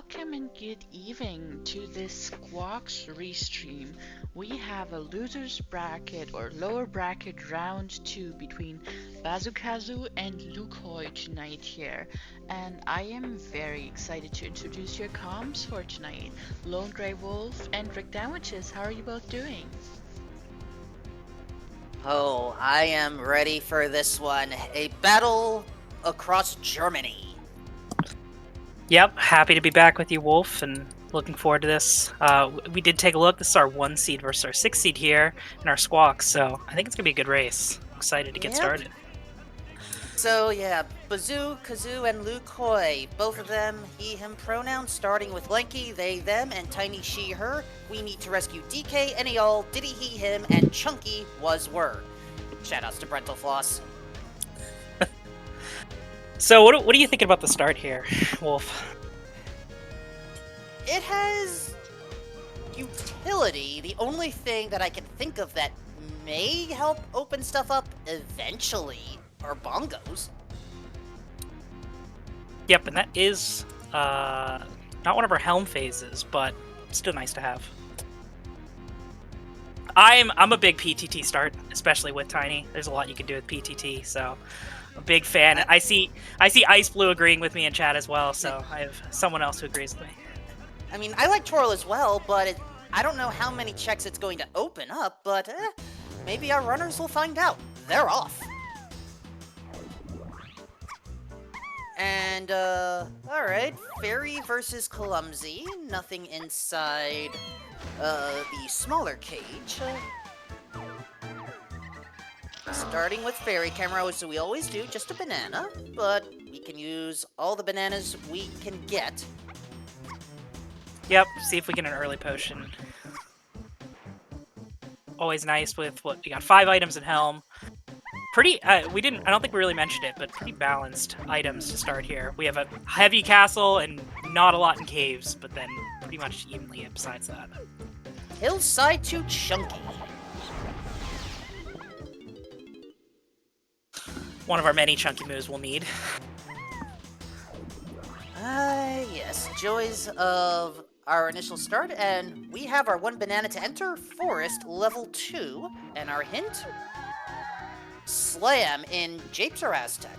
Welcome and good evening to this Squawks restream. We have a loser's bracket or lower bracket round 2 between BazooKazoo and Lukoi tonight here. And I am very excited to introduce your comms for tonight. Lone Grey Wolf and Rick Damages, how are you both doing? Oh, I am ready for this one. A battle across Germany. Yep, happy to be back with you, Wolf, and looking forward to this. We did take a look. This is our 1 seed versus our 6 seed here in our Squawks, so I think it's going to be a good race. Excited to get started. So yeah, BazooKazoo and Lukoi, both of them he/him pronouns, starting with Lanky, they, them, and Tiny, she, her. We need to rescue DK, any all, Diddy, he, him, and Chunky was were. Shoutouts to Brental Floss. So what are you thinking about the start here, Wolf? It has utility. The only thing that I can think of that may help open stuff up eventually are bongos. Yep, and that is not one of our helm phases, but still nice to have. I'm a big PTT start, especially with Tiny. There's a lot you can do with PTT, so a big fan. I see Ice Blue agreeing with me in chat as well, so I have someone else who agrees with me. I mean, I like Twirl as well, but I don't know how many checks it's going to open up, but maybe our runners will find out. They're off. And, alright, Fairy versus Clumsy. Nothing inside the smaller cage. Starting with Fairy Camera, as we always do, just a banana, but we can use all the bananas we can get. Yep, see if we get an early potion. Always nice with what we got 5 items in Helm. Pretty, I don't think we really mentioned it, but pretty balanced items to start here. We have a heavy castle and not a lot in caves, but then pretty much evenly besides that. Hillside to Chunky. One of our many chunky moves we'll need. Yes, joys of our initial start, and we have our 1 banana to enter, Forest level 2, and our hint, Slam in Japes or Aztec.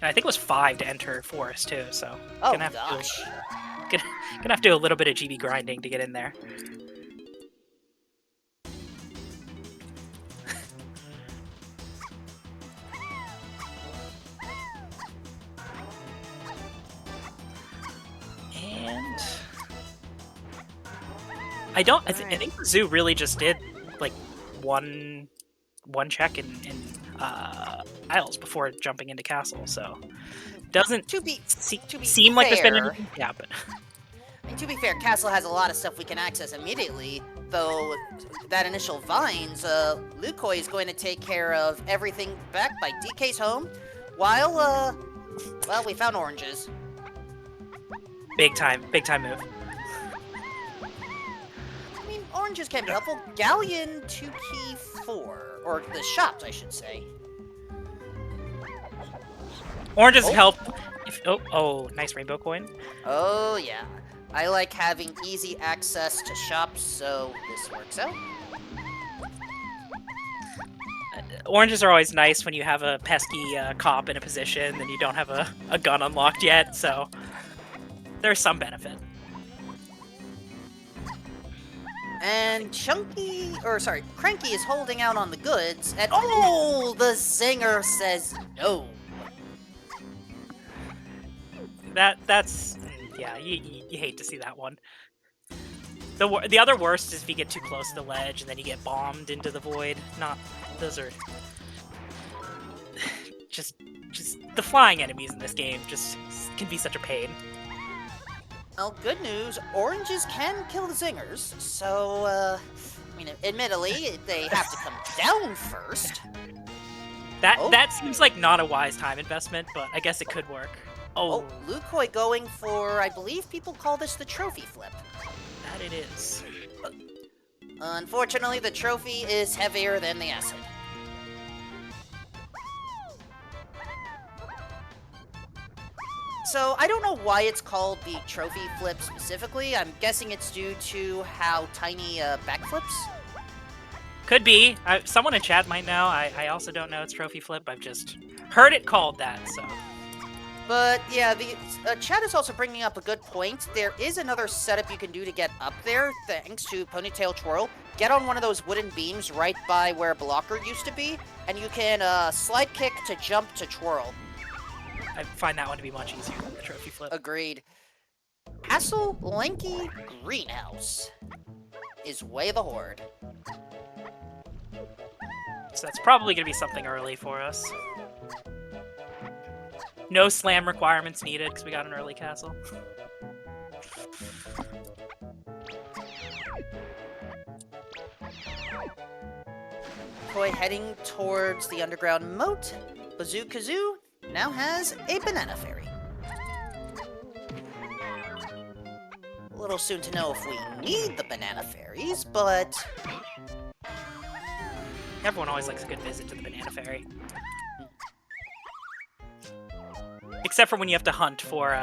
And I think it was 5 to enter Forest too, so Oh gonna gosh. have to do a little bit of GB grinding to get in there. And I think the zoo really just did like one check in Isles before jumping into Castle, so doesn't seem like there's been anything. Yeah, but to be fair, Castle has a lot of stuff we can access immediately, though that initial Vines, Lukoi is going to take care of everything back by DK's home, while, well, we found oranges. big time move. I mean, oranges can be helpful. Galleon to key 4, or the shops, I should say. Oranges help. Oh, nice rainbow coin. Oh, yeah. I like having easy access to shops, so this works out. Oranges are always nice when you have a pesky cop in a position and you don't have a gun unlocked yet, so there's some benefit. And Cranky is holding out on the goods, and oh, the zinger says no. That's yeah, you hate to see that one. The other worst is if you get too close to the ledge and then you get bombed into the void. Those are just the flying enemies in this game just can be such a pain. Well, good news, oranges can kill the zingers, so, I mean, admittedly, they have to come down first. That seems like not a wise time investment, but I guess it could work. Oh, Lukoi going for, I believe people call this the trophy flip. That it is. Unfortunately, the trophy is heavier than the acid. So I don't know why it's called the trophy flip specifically. I'm guessing it's due to how tiny backflips. Could be. Someone in chat might know. I also don't know it's trophy flip. I've just heard it called that, so. But yeah, the chat is also bringing up a good point. There is another setup you can do to get up there, thanks to Ponytail Twirl. Get on one of those wooden beams right by where Blocker used to be, and you can slide kick to jump to twirl. I find that one to be much easier than the trophy flip. Agreed. Castle Lanky Greenhouse is Way of the Horde. So that's probably going to be something early for us. No slam requirements needed because we got an early castle. Lukoi heading towards the underground moat. BazooKazoo now has a banana fairy. A little soon to know if we need the banana fairies, but Everyone always likes a good visit to the banana fairy. Except for when you have to hunt for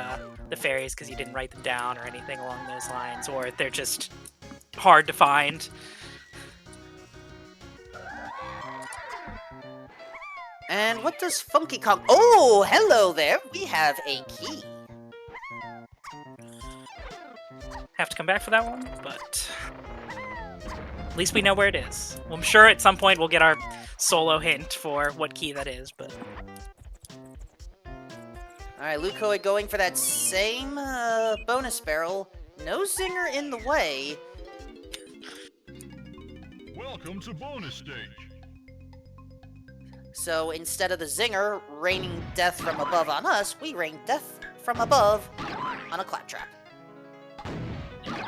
the fairies because you didn't write them down or anything along those lines, or they're just hard to find. And what does Funky Kong... Oh, hello there! We have a key. Have to come back for that one, but at least we know where it is. Well, I'm sure at some point we'll get our solo hint for what key that is, but... Alright, Lukoi going for that same bonus barrel. No zinger in the way. Welcome to bonus stage. So instead of the zinger raining death from above on us, we rain death from above on a claptrap.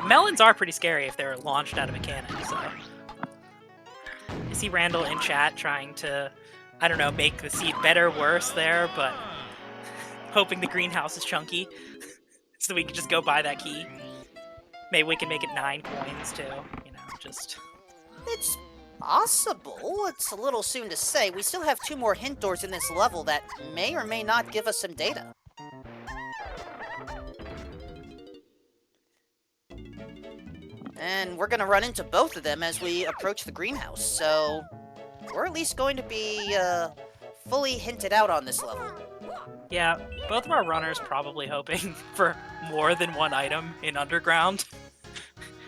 Melons are pretty scary if they're launched out of a cannon, so... I see Randall in chat trying to, I don't know, make the seed better, worse there, but... hoping the greenhouse is chunky, so we can just go buy that key. Maybe we can make it 9 coins, too. You know, just... It's possible. It's a little soon to say. We still have 2 more hint doors in this level that may or may not give us some data. And we're gonna run into both of them as we approach the greenhouse, so... we're at least going to be, fully hinted out on this level. Yeah, both of our runners probably hoping for more than 1 item in Underground.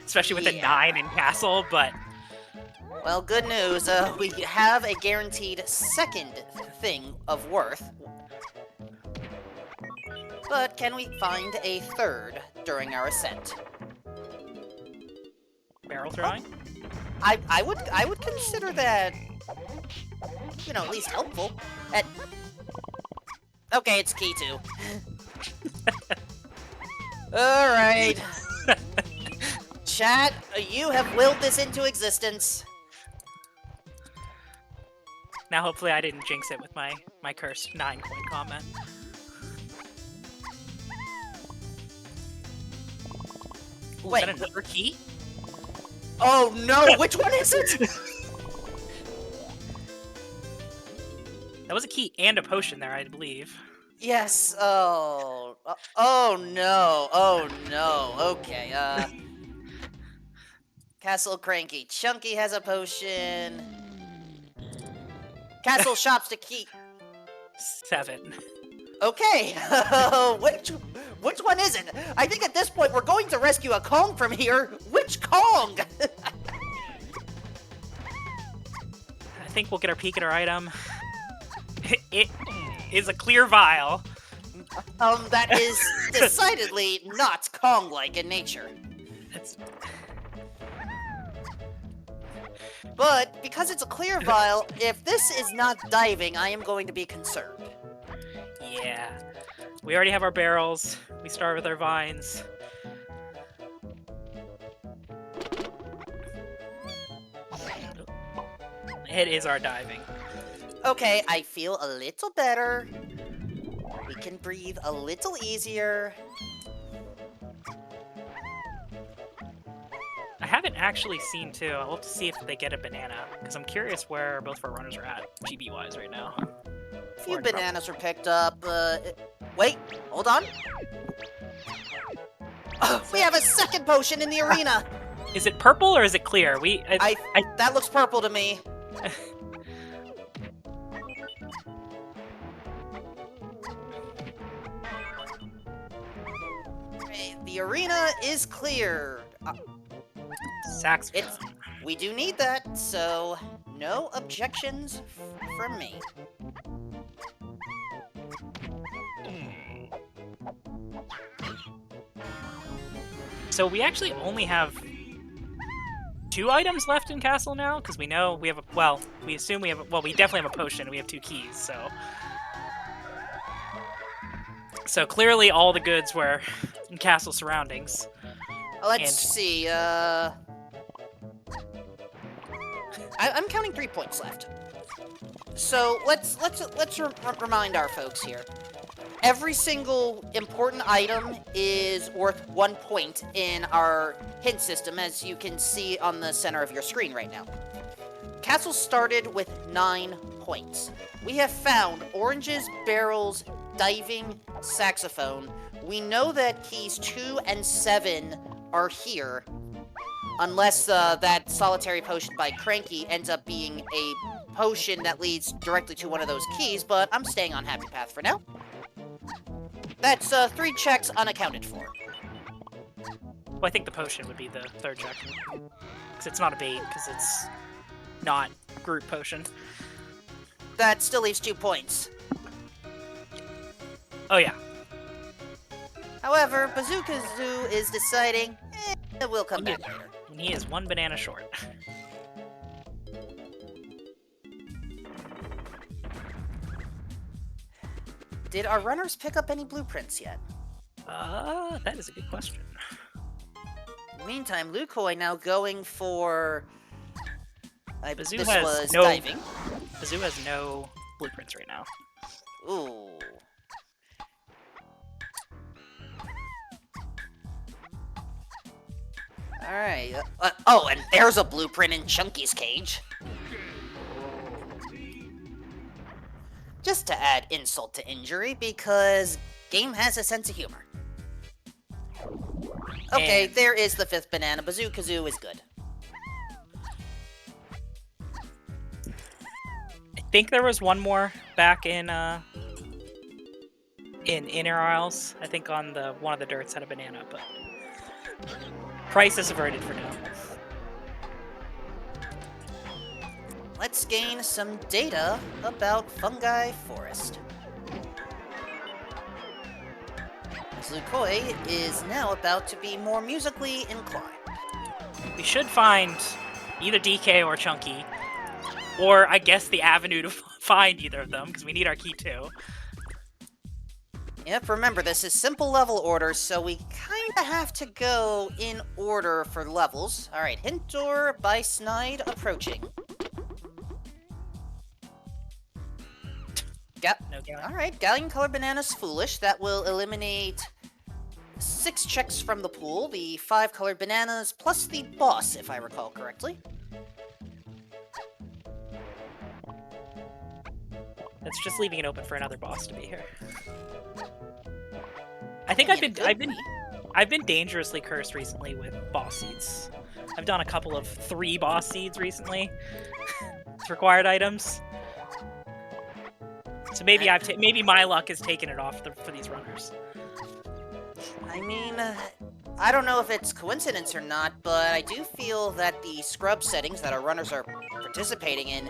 Especially with a 9 in Castle, but... Well, good news. We have a guaranteed second thing of worth. But can we find a third during our ascent? Barrel throwing? I would consider that, you know, at least helpful. Okay, it's key 2. Alright. Chat, you have willed this into existence. Now hopefully I didn't jinx it with my cursed 9 coin comment. Ooh, Wait. Is that another key? Oh no, which one is it? That was a key and a potion there, I believe. Yes, oh no, oh no, okay, Castle Cranky, Chunky has a potion. Castle shops to keep. 7. Okay, which one is it? I think at this point we're going to rescue a Kong from here. Which Kong? I think we'll get our peek at our item. It is a clear vial. That is decidedly not Kong-like in nature. It's... But because it's a clear vial, if this is not diving, I am going to be concerned. Yeah. We already have our barrels. We start with our vines. It is our diving. Okay, I feel a little better. We can breathe a little easier. I haven't actually seen, too. I'll have to see if they get a banana, because I'm curious where both of our runners are at, GB-wise, right now. A few bananas were picked up. Wait, hold on. We have a second potion in the arena. Is it purple or is it clear? That looks purple to me. The arena is clear. Saxophone. We do need that, so no objections from me. So we actually only have 2 items left in Castle now, because we know we have we assume we have we definitely have a potion, and we have 2 keys, so clearly all the goods were in Castle surroundings. Let's see, I'm counting 3 points left. So let's remind our folks here. Every single important item is worth 1 point in our hint system, as you can see on the center of your screen right now. Castle started with 9 points. We have found oranges, barrels, diving, saxophone. We know that keys 2 and 7 are here, unless that solitary potion by Cranky ends up being a potion that leads directly to one of those keys, but I'm staying on Happy Path for now. That's 3 checks unaccounted for. Well, I think the potion would be the 3rd check. Because it's not a bait, because it's not group potion. That still leaves 2 points. Oh, yeah. However, BazooKazoo is deciding, we'll come back later. And he is 1 banana short. Did our runners pick up any blueprints yet? That is a good question. Meantime, Lukoi now going for... Bazoo this has was no- diving. Bazoo has no blueprints right now. Ooh. Alright. Oh, and there's a blueprint in Chunky's cage. Just to add insult to injury, because game has a sense of humor. Okay, And- there is the 5th banana. BazooKazoo is good. I think there was one more back in Inner Isles. I think on one of the dirts had a banana, but price is averted for now. Let's gain some data about Fungi Forest. Lukoi is now about to be more musically inclined. We should find either DK or Chunky, or I guess the avenue to find either of them, because we need our key too. Yep, remember, this is simple level order, so we kinda have to go in order for levels. Alright, hint door by Snide approaching. No galleon. Alright, galleon color banana's foolish. That will eliminate 6 checks from the pool. The 5 colored bananas plus the boss, if I recall correctly. That's just leaving it open for another boss to be here. I think I've been dangerously cursed recently with boss seeds. I've done a couple of 3 boss seeds recently. It's required items. So maybe maybe my luck has taken it off for these runners. I mean, I don't know if it's coincidence or not, but I do feel that the scrub settings that our runners are participating in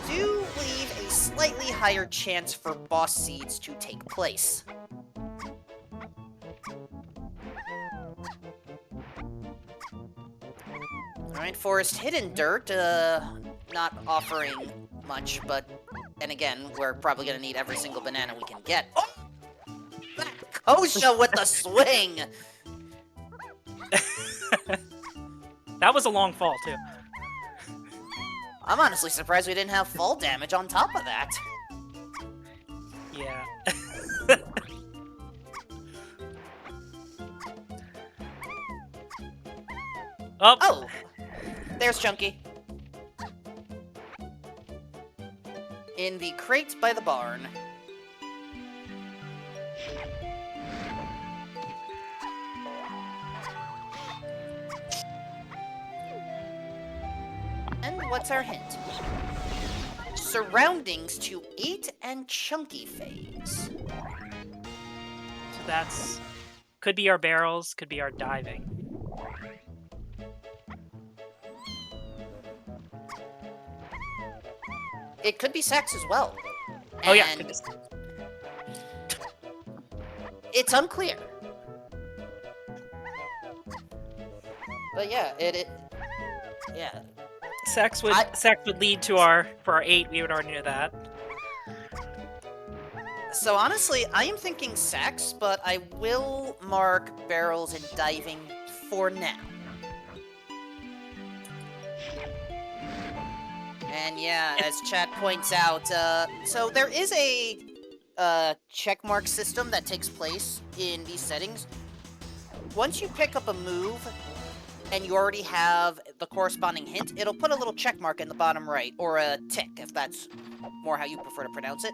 do leave a slightly higher chance for boss seeds to take place. Alright, Forest Hidden Dirt, not offering much, but then again, we're probably gonna need every single banana we can get. Oh! That Kosha with the swing! That was a long fall, too. I'm honestly surprised we didn't have fall damage on top of that. Yeah. Oh! There's Chunky. in the crate by the barn. And what's our hint? Surroundings to eat and chunky phase. So that's could be our barrels, could be our diving. It could be sex as well. Oh yeah, And goodness. it's unclear. But yeah, yeah. Sex would lead to our 8. We would already know that. So honestly, I am thinking sex, but I will mark barrels and diving for now. And yeah, as chat points out, so there is a checkmark system that takes place in these settings. Once you pick up a move and you already have the corresponding hint, it'll put a little check mark in the bottom right, or a tick, if that's more how you prefer to pronounce it.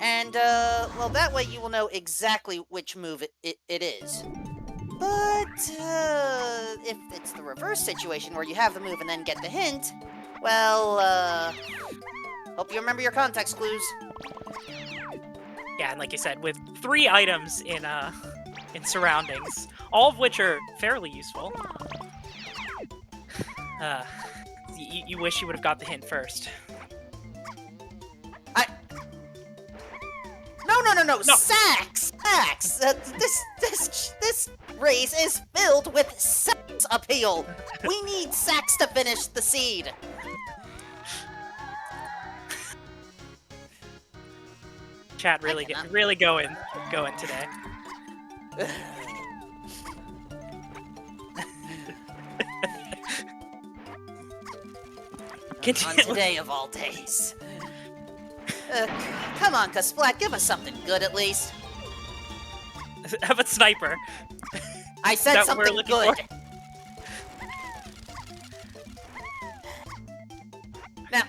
And, well, that way you will know exactly which move it is. But, if it's the reverse situation where you have the move and then get the hint, well, hope you remember your context clues. Yeah, and like you said, with 3 items in surroundings, all of which are fairly useful. You wish you would have got the hint first. No! Sex! This race is filled with sex appeal. We need sex to finish the seed. Chat really going today. On today of all days. Come on, Kasplat, give us something good at least. How about sniper? I said something good. Now,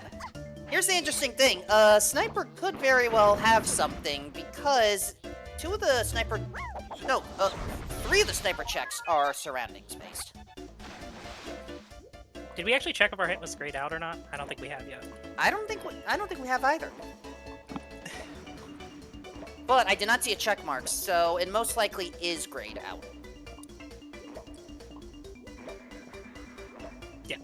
here's the interesting thing. Sniper could very well have something because 3 of the sniper checks are surroundings based. Did we actually check if our hint was grayed out or not? I don't think we have yet. I don't think we have either. But I did not see a check mark, so it most likely is grayed out. Yeah.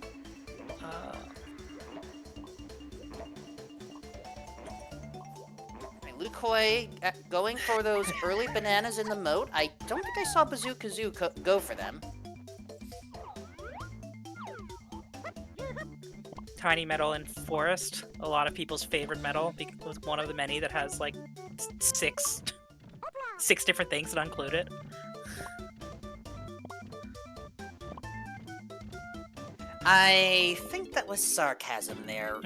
Lukoi going for those early bananas in the moat. I don't think I saw BazooKazoo go for them. Tiny metal in forest. A lot of people's favorite metal. It was one of the many that has like 6 different things that include it. I think that was sarcasm there.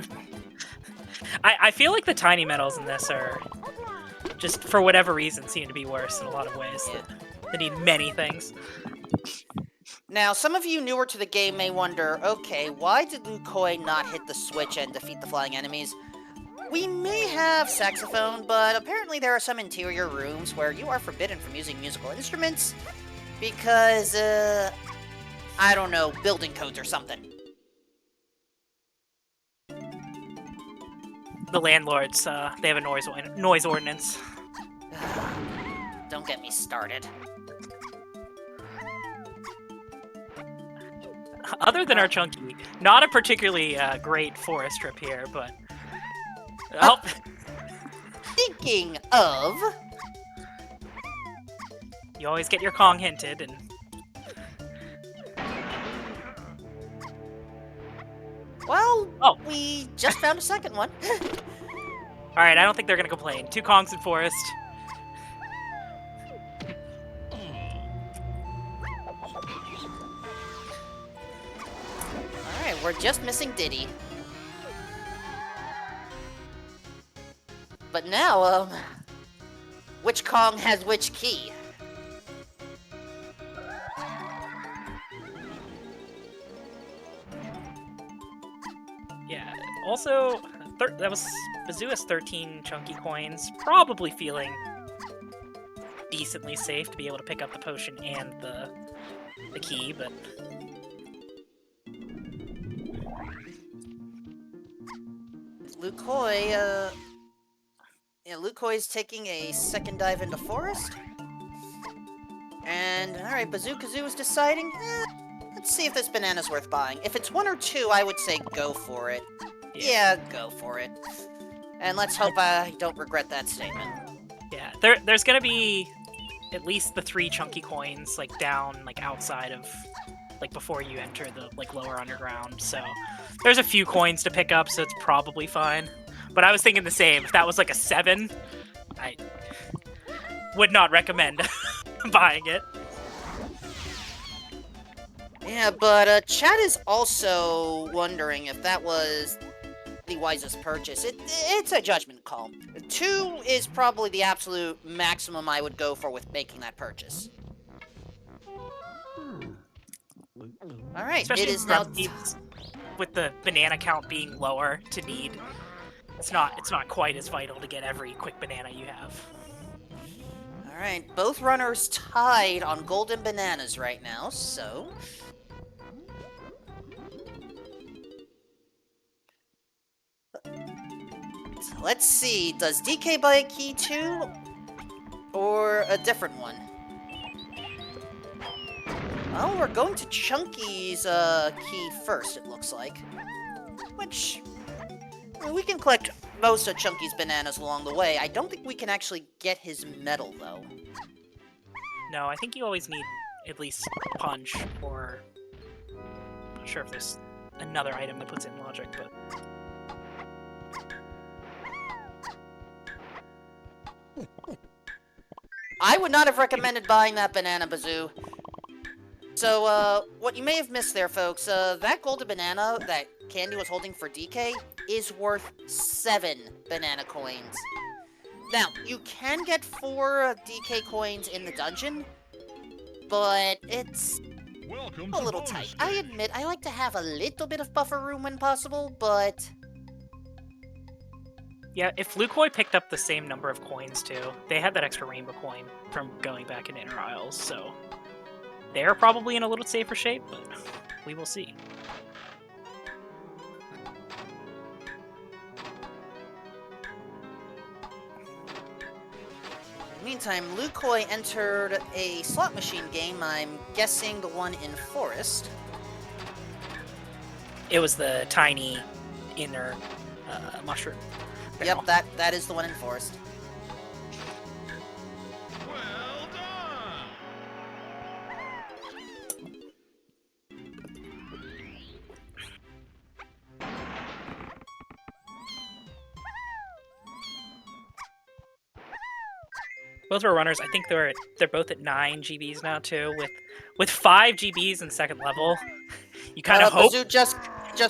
I feel like the tiny metals in this are just, for whatever reason, seem to be worse in a lot of ways. Yeah. They need many things. Now, some of you newer to the game may wonder, okay, why did Lukoi not hit the switch and defeat the flying enemies? We may have saxophone, but apparently there are some interior rooms where you are forbidden from using musical instruments because, I don't know, building codes or something. The landlords, they have a noise ordinance. Don't get me started. Other than our chunky, not a particularly great forest trip here, but... Oh. Speaking of... You always get your Kong hinted, and... Well, we just found a second one. Alright, I don't think they're gonna complain. 2 Kongs in forest. Alright, we're just missing Diddy. But now, which Kong has which key? Yeah, also, that was Bazoo has 13 chunky coins. Probably feeling decently safe to be able to pick up the potion and the key, but Lukoi, Lukoi's taking a second dive into forest. And, alright, BazooKazoo is deciding, let's see if this banana's worth buying. If it's 1 or 2, I would say go for it. Yeah, go for it. And let's hope I don't regret that statement. yeah, there's gonna be at least the 3 chunky coins, like, down, like, outside of, like, before you enter the, like, lower underground, so there's a few coins to pick up, so it's probably fine. But I was thinking the same. If that was, like, a 7, I would not recommend buying it. Yeah, but chat is also wondering if that was the wisest purchase. It's a judgment call. 2 is probably the absolute maximum I would go for with making that purchase. Alright, Especially it is now... with the banana count being lower to need. It's not quite as vital to get every quick banana you have. Alright, both runners tied on golden bananas right now, so... Let's see, does DK buy a key too? Or a different one? Well, we're going to Chunky's key first, it looks like. Which... we can collect most of Chunky's bananas along the way. I don't think we can actually get his medal, though. No, I think you always need at least punch, or... I'm not sure if there's another item that puts it in logic, but... I would not have recommended buying that banana, Bazoo. So, what you may have missed there, folks, that golden banana that Candy was holding for DK is worth 7 banana coins. Now, you can get 4 DK coins in the dungeon, but it's a little tight. I admit, I like to have a little bit of buffer room when possible, but... Yeah, if Lukoi picked up the same number of coins, too, they had that extra rainbow coin from going back in Inner Isles, so... they're probably in a little safer shape, but we will see. Meantime, Lukoi entered a slot machine game, I'm guessing the one in Forest. It was the tiny inner mushroom. Yep, that is the one in Forest. Well done! Both our runners, I think they're both at 9 GBs now too. With 5 GBs in second level, you kind of hope. Bazoo just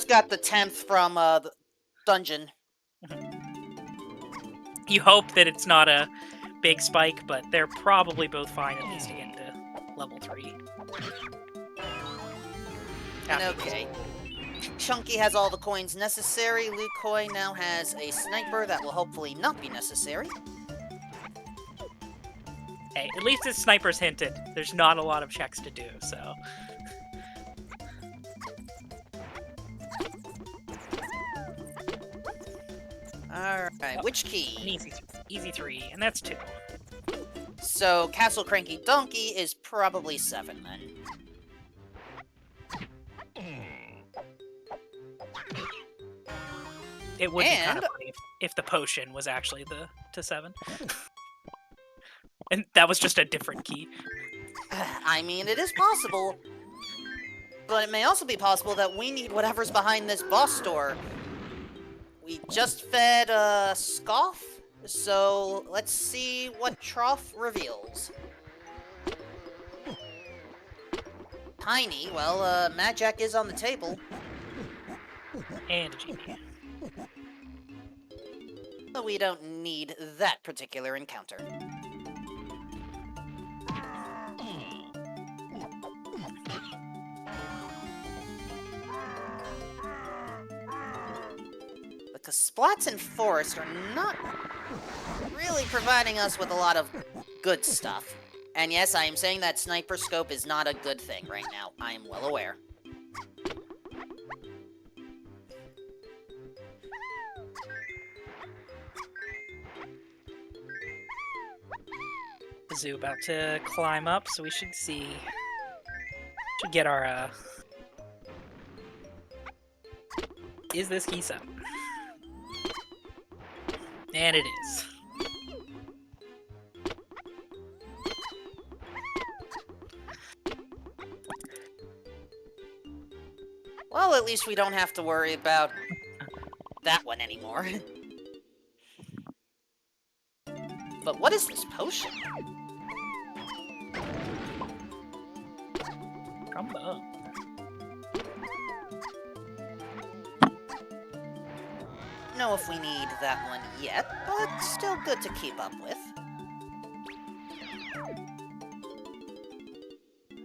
got the 10th from the dungeon. You hope that it's not a big spike, but they're probably both fine at least to get to level 3. Okay. Chunky has all the coins necessary. Lukoi now has a sniper that will hopefully not be necessary. Hey, at least his sniper's hinted. There's not a lot of checks to do, so... Alright, which key? An easy 3, and that's 2. So, Castle Cranky Donkey is probably 7 then. It would be kind of funny if the potion was actually to 7. And that was just a different key. I mean, it is possible. But it may also be possible that we need whatever's behind this boss door. We just fed, Scoff, so let's see what Trough reveals. Tiny, well, Magic is on the table. And a GB. But we don't need that particular encounter. because Splats and Forest are not really providing us with a lot of good stuff. And yes, I am saying that Sniper Scope is not a good thing right now. I am well aware. Bazoo about to climb up, so we should see. Should get our. Is this geese up? And it is. Well, at least we don't have to worry about that one anymore. But what is this potion? Come on. Know if we need that one yet, but still good to keep up with. In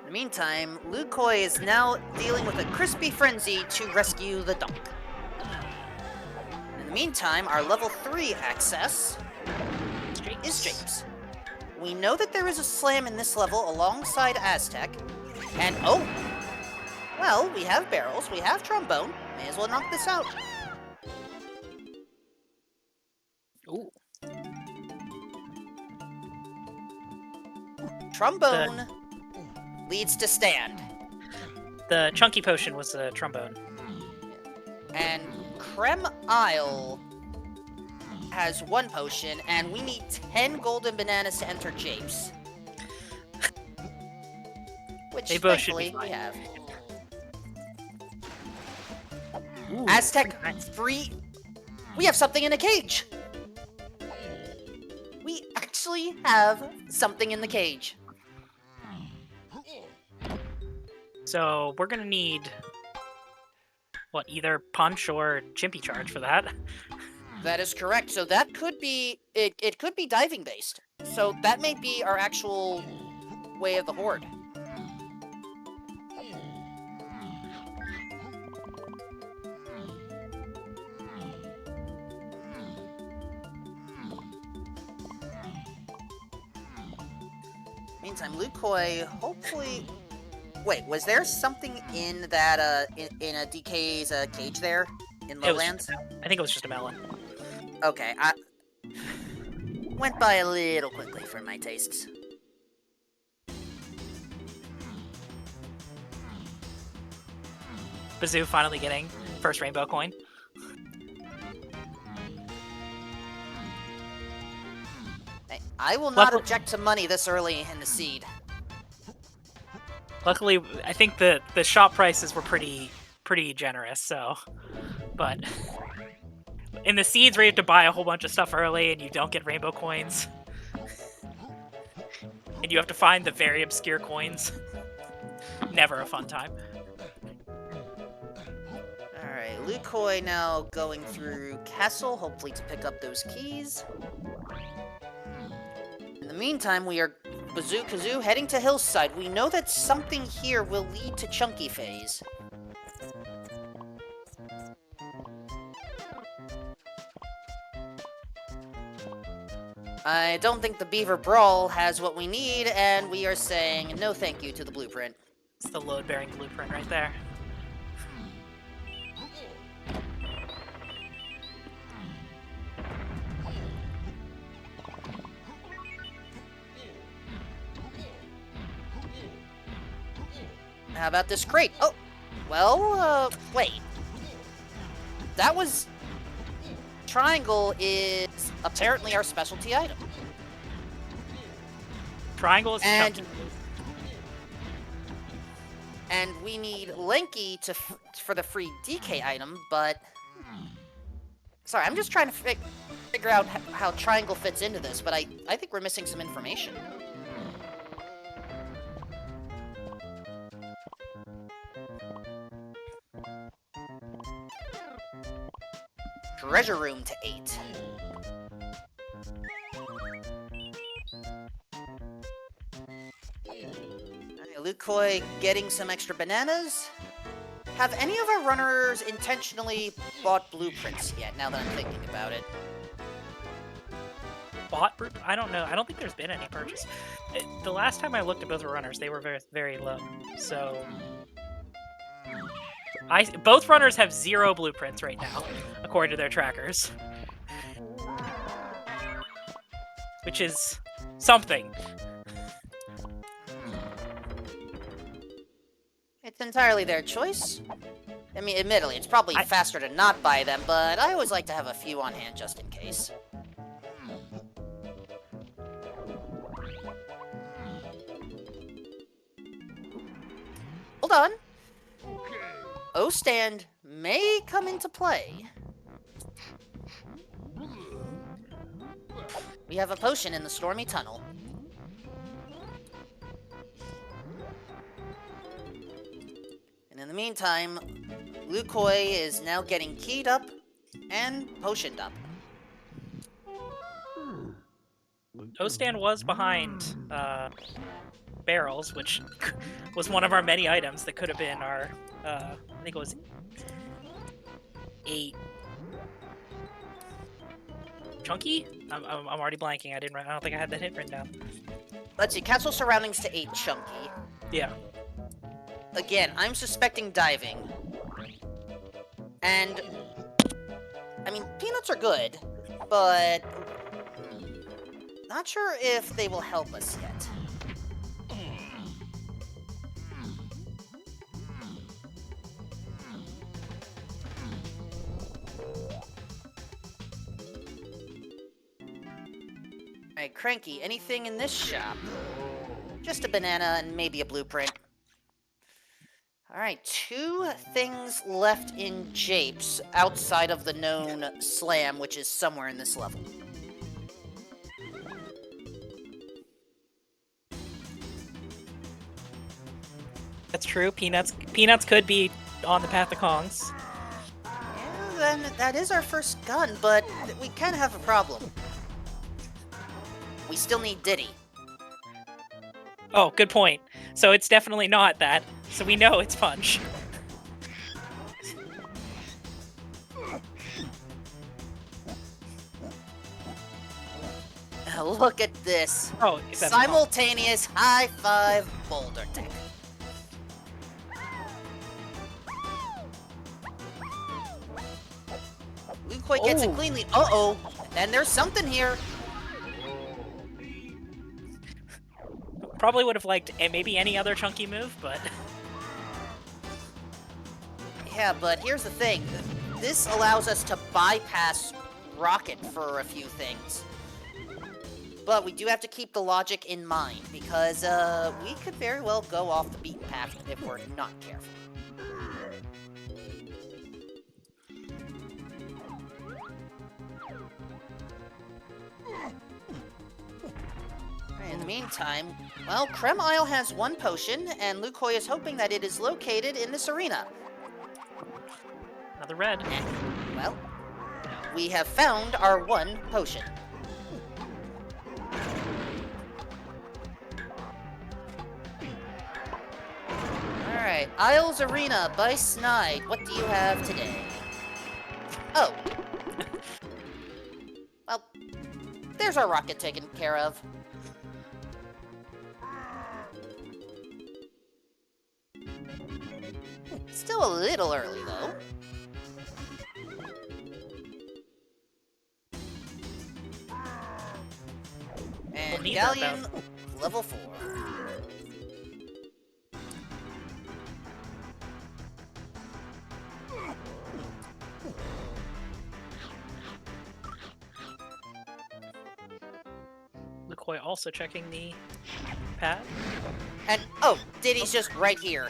the meantime, Lukoi is now dealing with a crispy frenzy to rescue the dunk. In the meantime, our level 3 access is Japes. We know that there is a slam in this level alongside Aztec, and oh! Well, we have barrels, we have trombone, may as well knock this out. Ooh. Trombone leads to stand. The chunky potion was a trombone. And Creme Isle has 1 potion, and we need 10 golden bananas to enter Japes. Which, They both should be thankfully, we fine. have. Ooh, Aztec nice. free. We have something in a cage. We actually have something in the cage. So we're gonna need what, either punch or chimpy charge for that. That is correct. So that could be it could be diving based. So that may be our actual way of the horde. Meantime, Lukoi hopefully. Wait, was there something in that in a DK's cage there in It was Lowlands? I think it was just a melon. Okay, I went by a little quickly for my tastes. Bazoo finally getting first rainbow coin. Hey, I will not Luckily- object to money this early in the seed. Luckily, I think the shop prices were pretty generous. So, but in the seeds where you have to buy a whole bunch of stuff early and you don't get rainbow coins, and you have to find the very obscure coins, never a fun time. Alright, Lukoi now going through Castle, hopefully to pick up those keys. In the meantime, we are BazooKazoo heading to Hillside. We know that something here will lead to Chunky Phase. I don't think the Beaver Brawl has what we need, and we are saying no thank you to the blueprint. It's the load-bearing blueprint right there. How about this crate? Oh, well, wait. That was... Triangle is apparently our specialty item. Triangle is And- chunky. And we need Lanky for the free DK item, but... Sorry, I'm just trying to figure out how Triangle fits into this, but I think we're missing some information. Treasure room to 8. Alright, Lukoi getting some extra bananas. Have any of our runners intentionally bought blueprints yet, now that I'm thinking about it? Bought? I don't know. I don't think there's been any purchase. The last time I looked at both runners, they were very, very low. So, both runners have 0 blueprints right now, according to their trackers, which is something. It's entirely their choice. I mean, admittedly, it's probably faster to not buy them, but I always like to have a few on hand just in case. Hold on. O-stand may come into play. We have a potion in the stormy tunnel. And in the meantime, Lukoi is now getting keyed up and potioned up. O-stand was behind barrels, which was one of our many items that could have been our, I think it was 8. Chunky? I'm already blanking. I don't think I had that hit written down. Let's see, castle surroundings to 8 chunky. Yeah. Again, I'm suspecting diving. And, I mean, peanuts are good, but not sure if they will help us yet. Alright, Cranky, anything in this shop? Just a banana and maybe a blueprint. Alright, 2 things left in Japes outside of the known slam, which is somewhere in this level. That's true. Peanuts could be on the path of Kongs. Yeah, then that is our first gun, but we can have a problem. We still need Diddy. Oh, good point. So it's definitely not that. So we know it's Punch. Look at this. Oh, is that simultaneous high five boulder tech. Lukoi gets it cleanly. Uh-oh. And there's something here. Probably would have liked maybe any other chunky move, but... Yeah, but here's the thing. This allows us to bypass Rocket for a few things. But we do have to keep the logic in mind, because we could very well go off the beaten path if we're not careful. In the meantime, well, Creme Isle has 1 potion, and Lukoi is hoping that it is located in this arena. Another red. Well, we have found our 1 potion. Alright, Isles Arena by Snide. What do you have today? Oh. Well, there's our rocket taken care of. Still a little early, though. And Galleon, level 4. Lukoi also checking the pad. And, oh, Diddy's just right here.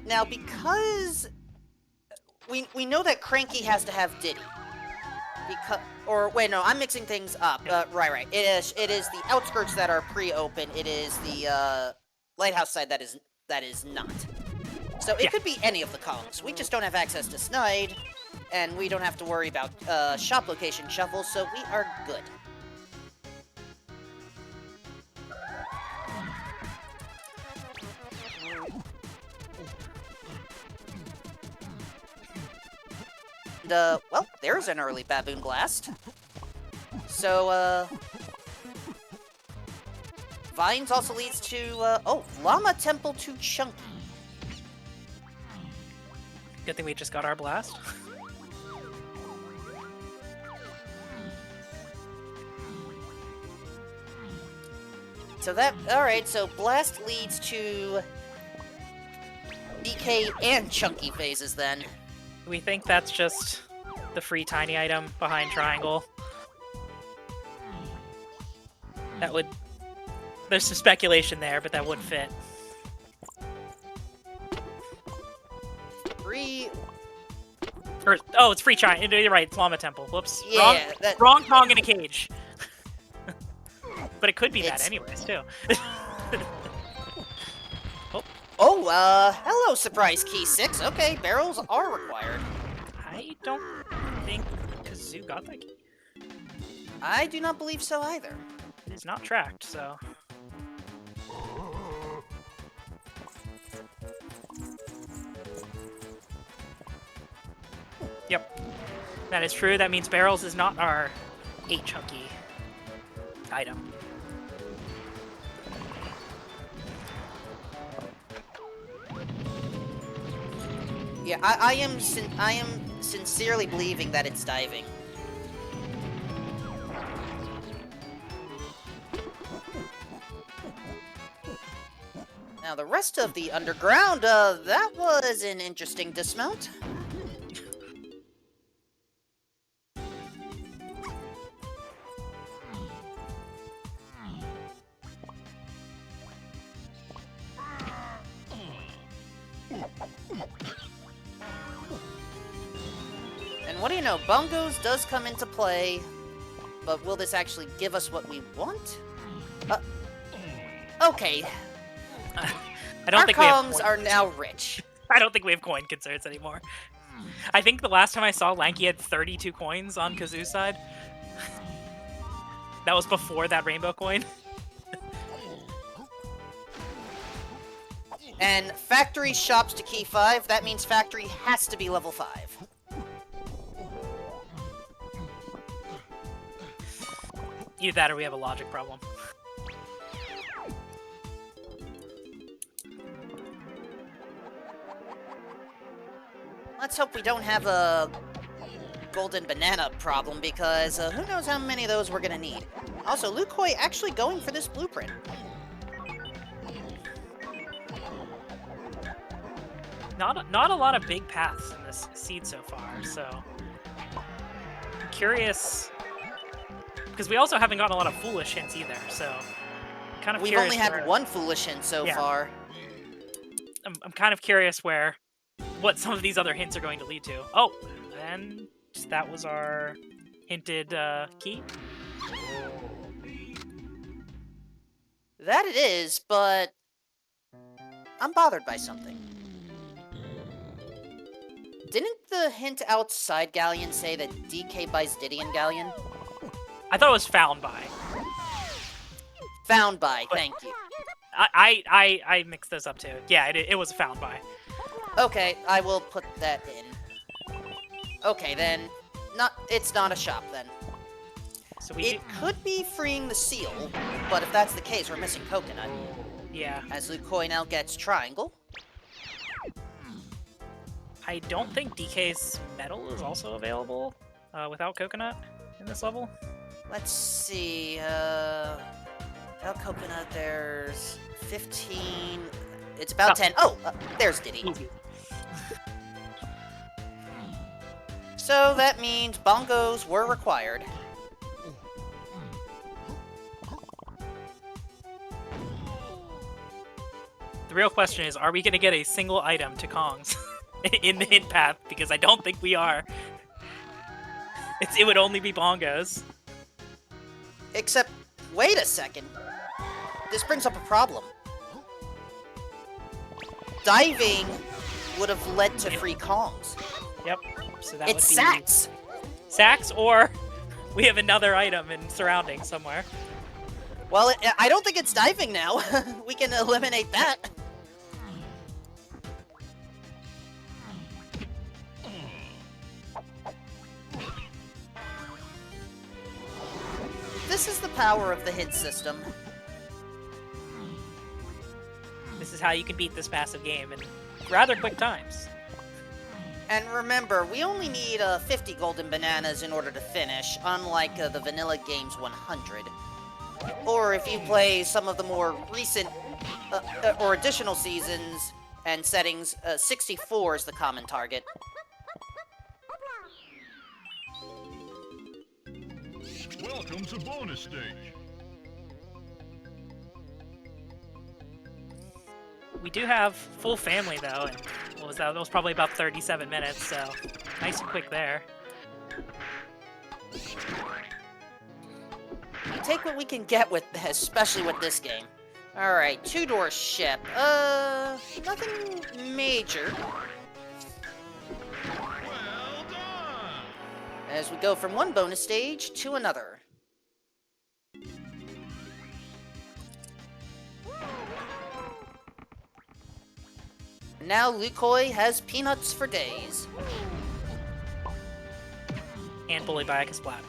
Now, because we know that Cranky has to have Diddy, because wait, no, I'm mixing things up. Right. It is the outskirts that are pre-open. It is the lighthouse side that is not. So it could be any of the columns. We just don't have access to Snide, and we don't have to worry about shop location shuffle. So we are good. well, there's an early Baboon Blast. So, Vines also leads to, oh, Llama Temple to Chunky. Good thing we just got our blast. So alright, so Blast leads to DK and Chunky phases then. We think that's just the free tiny item behind Triangle. That would... There's some speculation there, but that would fit. Free... Or, oh, it's free Triangle. You're right, it's Llama Temple. Whoops. Yeah, wrong Kong in a cage. But it could be that It's- anyways, too. Oh, hello, Surprise Key 6. Okay, barrels are required. I don't think Kazoo got that key. I do not believe so either. It is not tracked, so... Yep. That is true. That means barrels is not our 8 chunky item. Yeah, I am sincerely believing that it's diving. Now the rest of the underground, that was an interesting dismount. And what do you know, Bongos does come into play, but will this actually give us what we want? Okay, I our don't think we have Kongs coin. are now rich. I don't think we have coin concerns anymore. I think the last time I saw Lanky had 32 coins on Kazoo's side. That was before that rainbow coin. And factory shops to key 5, that means factory has to be level 5. Either that or we have a logic problem. Let's hope we don't have a golden banana problem, because who knows how many of those we're gonna need. Also, Lukoi actually going for this blueprint. Not a lot of big paths in this seed so far, so I'm curious, because we also haven't gotten a lot of foolish hints either. So I'm kind of We've curious only had where- one foolish hint so Yeah. far. I'm kind of curious what some of these other hints are going to lead to. Oh, and that was our hinted key. That it is, but I'm bothered by something. Didn't the hint outside Galleon say that DK buys Didion Galleon? I thought it was found by. Found by, But- thank you. I mixed those up too. Yeah, it was found by. Okay, I will put that in. Okay, then, it's not a shop then. So we It could be freeing the seal, but if that's the case, we're missing Coconut. yeah. As Lukoi now gets Triangle. I don't think DK's metal is also available without coconut in this level. Let's see, without Coconut, there's 15... It's about Oh. 10. Oh, there's Diddy. Easy. So that means bongos were required. The real question is, are we going to get a single item to Kongs in the hint path? Because I don't think we are. It would only be bongos. Except, wait a second. This brings up a problem. Diving would have led to free Kongs. Yep. So that It's would be sacks. Sacks, or we have another item in surrounding somewhere. Well, I don't think it's diving now. We can eliminate that. this is the power of the hit system. This is how you can beat this massive game in rather quick times. And remember, we only need 50 golden bananas in order to finish, unlike the vanilla game's 100. Or if you play some of the more recent or additional seasons and settings, 64 is the common target. Welcome to bonus stage. We do have full family though, and what was that? That was probably about 37 minutes, so nice and quick there. We take what we can get with, especially with this game. Alright, two-door ship. Nothing major. Well done. As we go from one bonus stage to another. Now Lukoi has peanuts for days. And bullied by a Splat.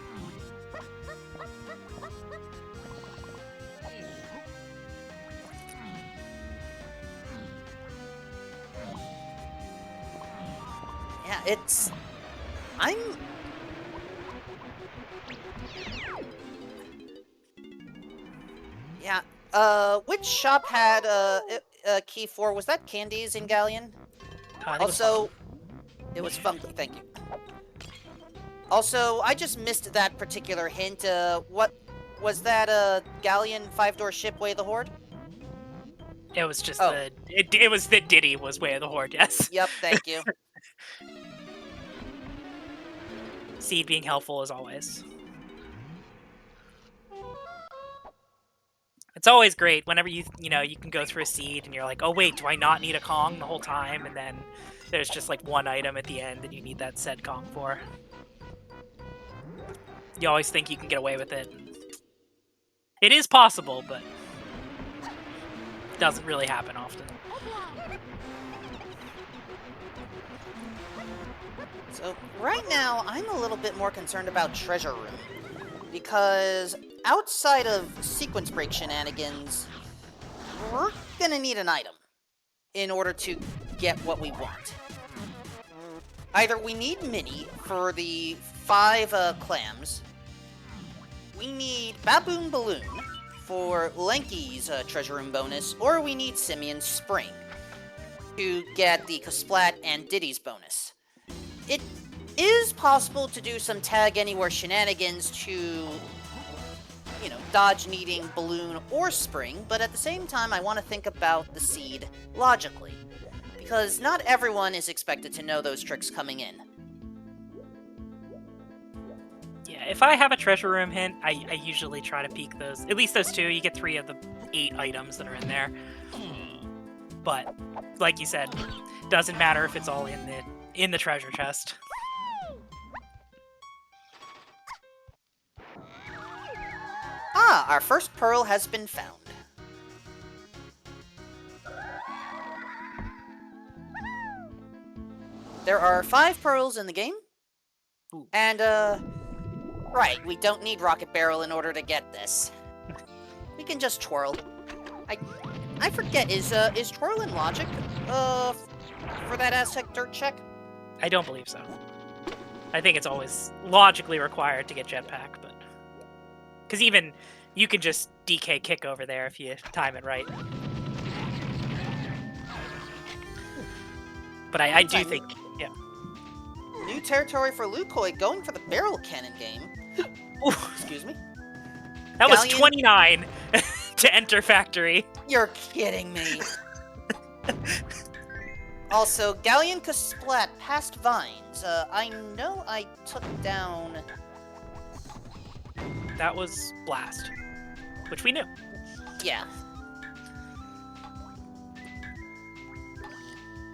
Yeah, it's... Yeah, which shop had key for? Was that Candies in Galleon? Also, it was Funky, thank you. Also, I just missed that particular hint. What was that? Galleon 5-door ship Way of the Horde? It was just it was that Diddy was Way of the Horde, yes. Yep, thank you. Seed being helpful as always. It's always great whenever you can go through a seed and you're like, oh wait, do I not need a Kong the whole time? And then there's just like one item at the end that you need that said Kong for. You always think you can get away with it. It is possible, but it doesn't really happen often. So, right now, I'm a little bit more concerned about Treasure Room. Because outside of sequence break shenanigans, we're gonna need an item in order to get what we want. Either we need Minnie for the 5 clams, we need Baboon Balloon for Lanky's Treasure Room bonus, or we need Simeon Spring to get the Kasplat and Diddy's bonus. It is possible to do some tag anywhere shenanigans to, dodge needing Balloon or Spring, but at the same time I want to think about the seed logically, because not everyone is expected to know those tricks coming in. Yeah, if I have a treasure room hint, I usually try to peek those. At least those 2. You get 3 of the 8 items that are in there. But, like you said, doesn't matter if it's all in the treasure chest. Ah, our first pearl has been found. There are 5 pearls in the game. Ooh. And, right, we don't need Rocket Barrel in order to get this. We can just twirl. I forget, is twirling logic, for that Aztec dirt check? I don't believe so. I think it's always logically required to get jetpack, but... Because even you can just DK kick over there if you time it right. But I do think, yeah. New territory for Lukoi, going for the barrel cannon game. Excuse me? That was Galleon? 29 to enter factory. You're kidding me. Also, Galleon Kasplat past Vines. I know I took down... That was Blast, which we knew. Yeah.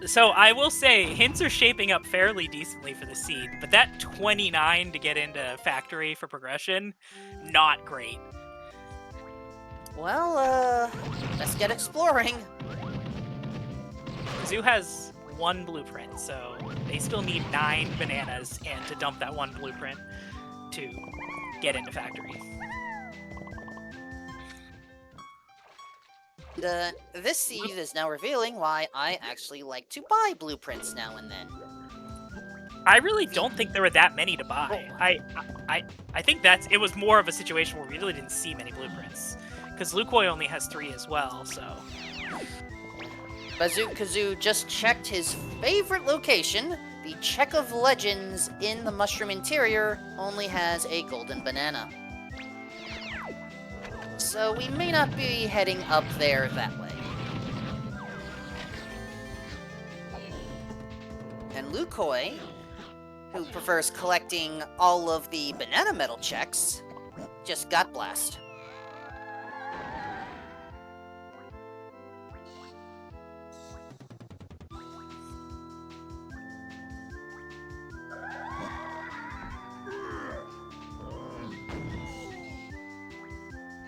So I will say, hints are shaping up fairly decently for the seed, but that 29 to get into factory for progression, not great. Well, let's get exploring. Zoo has 1 blueprint, so they still need 9 bananas and to dump that 1 blueprint to get into factory. This seed is now revealing why I actually like to buy blueprints now and then. I really don't think there were that many to buy. I think it was more of a situation where we really didn't see many blueprints. Because Lukoi only has 3 as well, so... BazooKazoo just checked his favorite location. The Check of Legends in the mushroom interior only has a golden banana. So we may not be heading up there that way. And Lukoi, who prefers collecting all of the banana medal checks, just got blasted.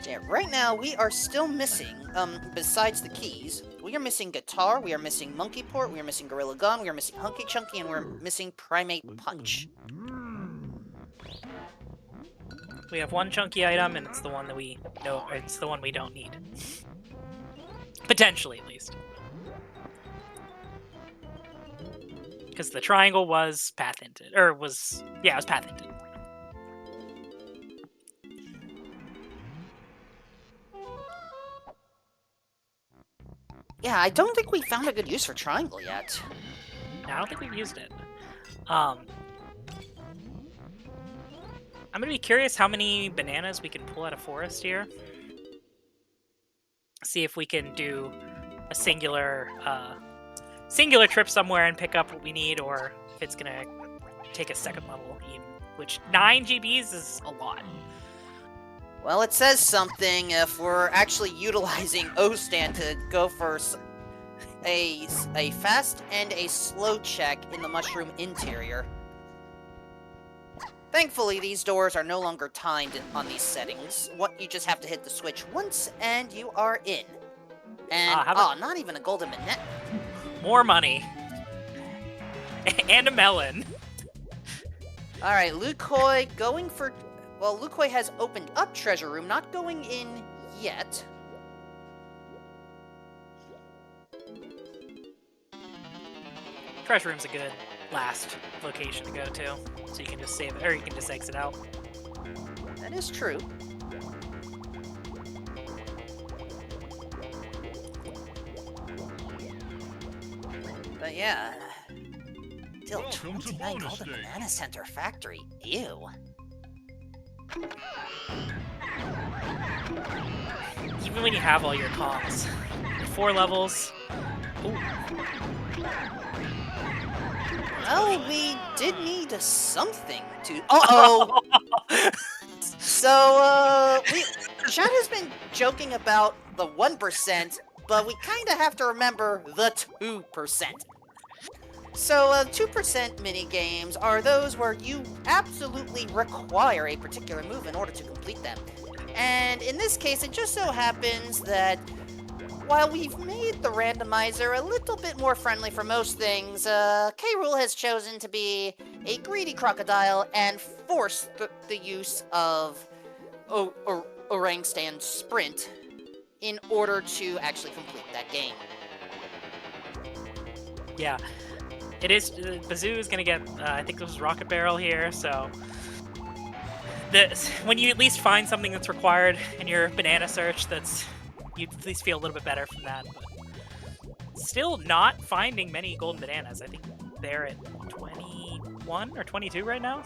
Yeah, right now we are still missing, besides the keys, we are missing guitar, we are missing monkey port, we are missing gorilla gun, we are missing hunky chunky, and we're missing primate punch. We have one chunky item, and it's the one that we know, it's the one we don't need. Potentially, at least. Because the triangle was path hinted, or it was path hinted. Yeah, I don't think we found a good use for triangle yet. No, I don't think we've used it. I'm gonna be curious how many bananas we can pull out of forest here. See if we can do a singular trip somewhere and pick up what we need, or if it's gonna take a second level even. Which 9 GBs is a lot. Well, it says something if we're actually utilizing O-Stand to go for a fast and a slow check in the mushroom interior. Thankfully, these doors are no longer timed on these settings. You just have to hit the switch once, and you are in. And, not even a golden banana. More money. And a melon. Alright, Lukoi going for... Well, Lukoi has opened up Treasure Room, not going in yet. Treasure Room's a good last location to go to, so you can just save it, or you can just exit out. That is true. But yeah... Still Welcome to 29 bonus Golden stage. Banana Center Factory. Ew. Even when you have all your comms. 4 levels. Ooh. Well, we did need something to... Uh-oh! So, Chad has been joking about the 1%, but we kind of have to remember the 2%. So, 2% mini-games are those where you absolutely require a particular move in order to complete them. And in this case, it just so happens that while we've made the randomizer a little bit more friendly for most things, K-Rool has chosen to be a greedy crocodile and force the use of Orang Stand Sprint in order to actually complete that game. Yeah. It is... Bazoo is gonna get, I think this was Rocket Barrel here, so... When you at least find something that's required in your banana search, you at least feel a little bit better from that, but... Still not finding many golden bananas. I think they're at 21 or 22 right now.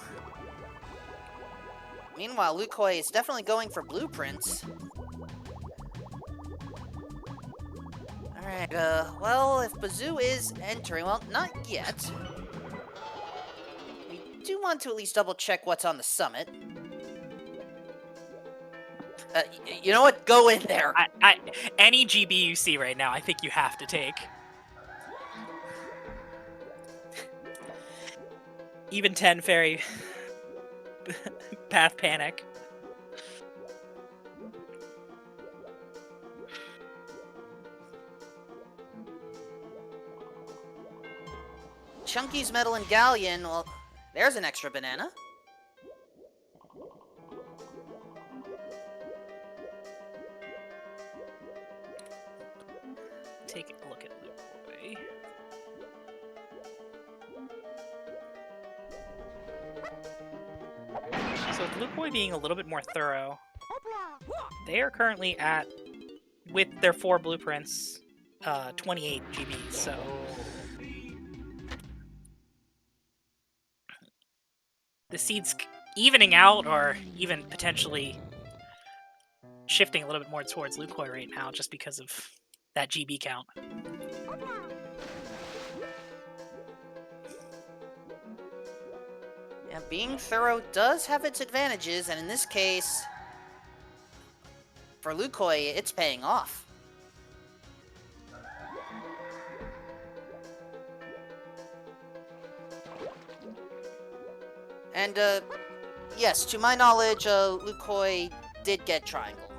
Meanwhile, Lukoi is definitely going for blueprints. Alright, well, if Bazoo is entering, well, not yet. We do want to at least double check what's on the summit. You know what? Go in there! Any GB you see right now, I think you have to take. Even 10 fairy path panic. Chunky's Metal and Galleon, well, there's an extra banana. take a look at Lukoi. So with Lukoi being a little bit more thorough, they are currently at, with their 4 blueprints, 28 GBs, so... The seed's evening out, or even potentially shifting a little bit more towards Lukoi right now, just because of that GB count. Yeah, being thorough does have its advantages, and in this case, for Lukoi, it's paying off. And, yes, to my knowledge, Lukoi did get triangle.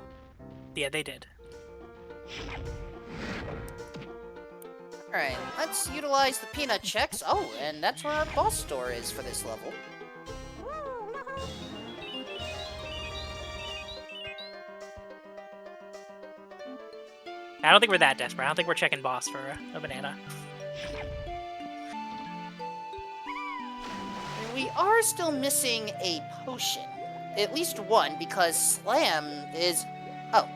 Yeah, they did. Alright, let's utilize the peanut checks. Oh, and that's where our boss store is for this level. I don't think we're that desperate. I don't think we're checking boss for a banana. We are still missing a potion. At least one, because Slam is... Oh.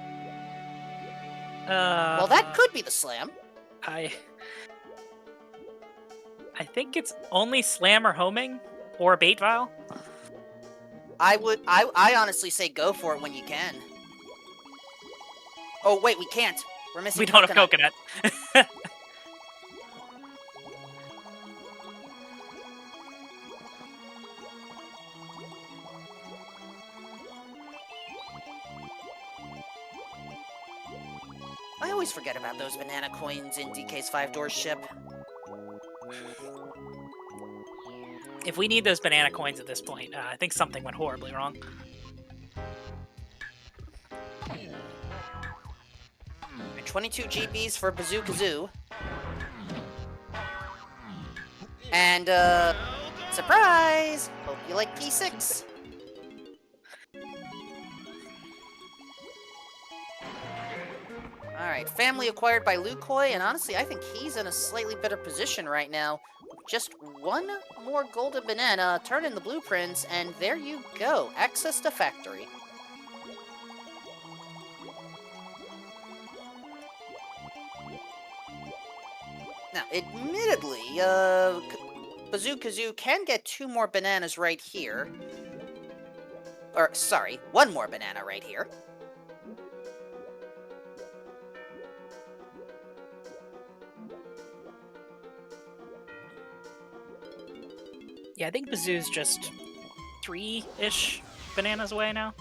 Well, that could be the Slam. I think it's only Slam or Homing, or Bait Vial. I honestly say go for it when you can. Oh, wait, we can't. We're missing We don't have coconut. I always forget about those banana coins in DK's 5-door ship. If we need those banana coins at this point, I think something went horribly wrong. 22 GBs for BazooKazoo. And, surprise! Hope you like P6. Alright, family acquired by Lukoi, and honestly, I think he's in a slightly better position right now. Just one more golden banana, turn in the blueprints, and there you go. Access to factory. Now, admittedly, BazooKazoo can get 2 more bananas right here. Or, sorry, 1 more banana right here. Yeah, I think Bazoo's just 3-ish bananas away now.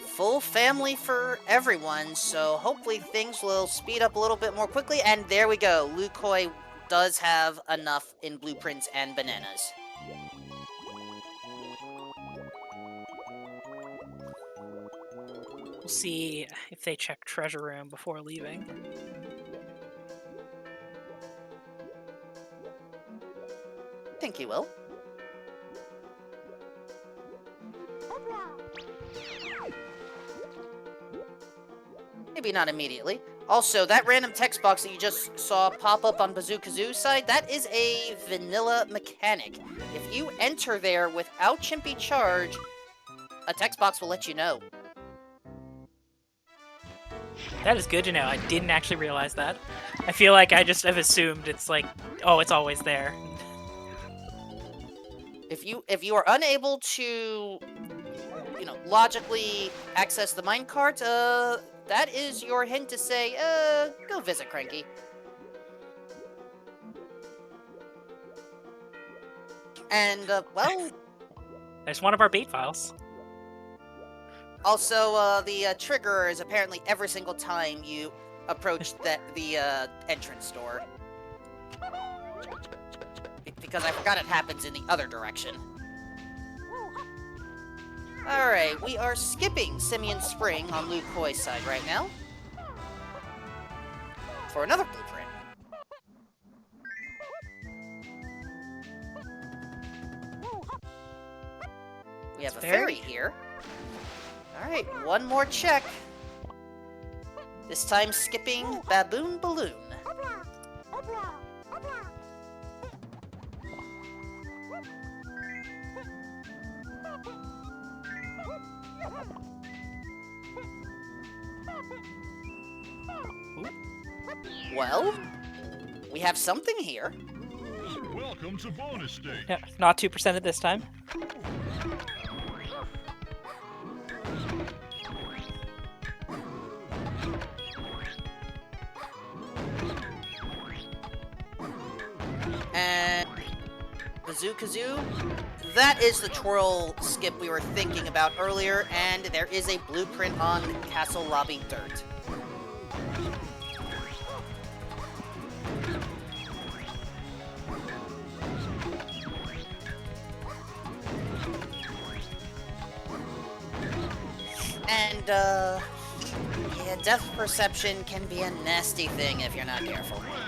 Full family for everyone, so hopefully things will speed up a little bit more quickly. And there we go. Lukoi does have enough in blueprints and bananas. We'll see if they check treasure room before leaving. I think he will. Maybe not immediately. Also, that random text box that you just saw pop up on BazooKazoo's side, that is a vanilla mechanic. If you enter there without Chimpy Charge, a text box will let you know. That is good to know. I didn't actually realize that. I feel like I just have assumed it's like, oh, it's always there. If you are unable to, logically access the minecart, that is your hint to say, go visit Cranky. And, well... There's one of our bait files. Also, the trigger is apparently every single time you approach the entrance door. Because I forgot it happens in the other direction. Alright, we are skipping Simian Spring on Lukoi's side right now. For another blueprint. We have a Fairy? fairy here. Alright, one more check. This time skipping Baboon Balloon. Well, we have something here. Welcome to bonus stage. Yeah, not 2% at this time. And BazooKazoo, that is the twirl skip we were thinking about earlier, and there is a blueprint on Castle Lobby Dirt. And, yeah, depth perception can be a nasty thing if you're not careful. Well done.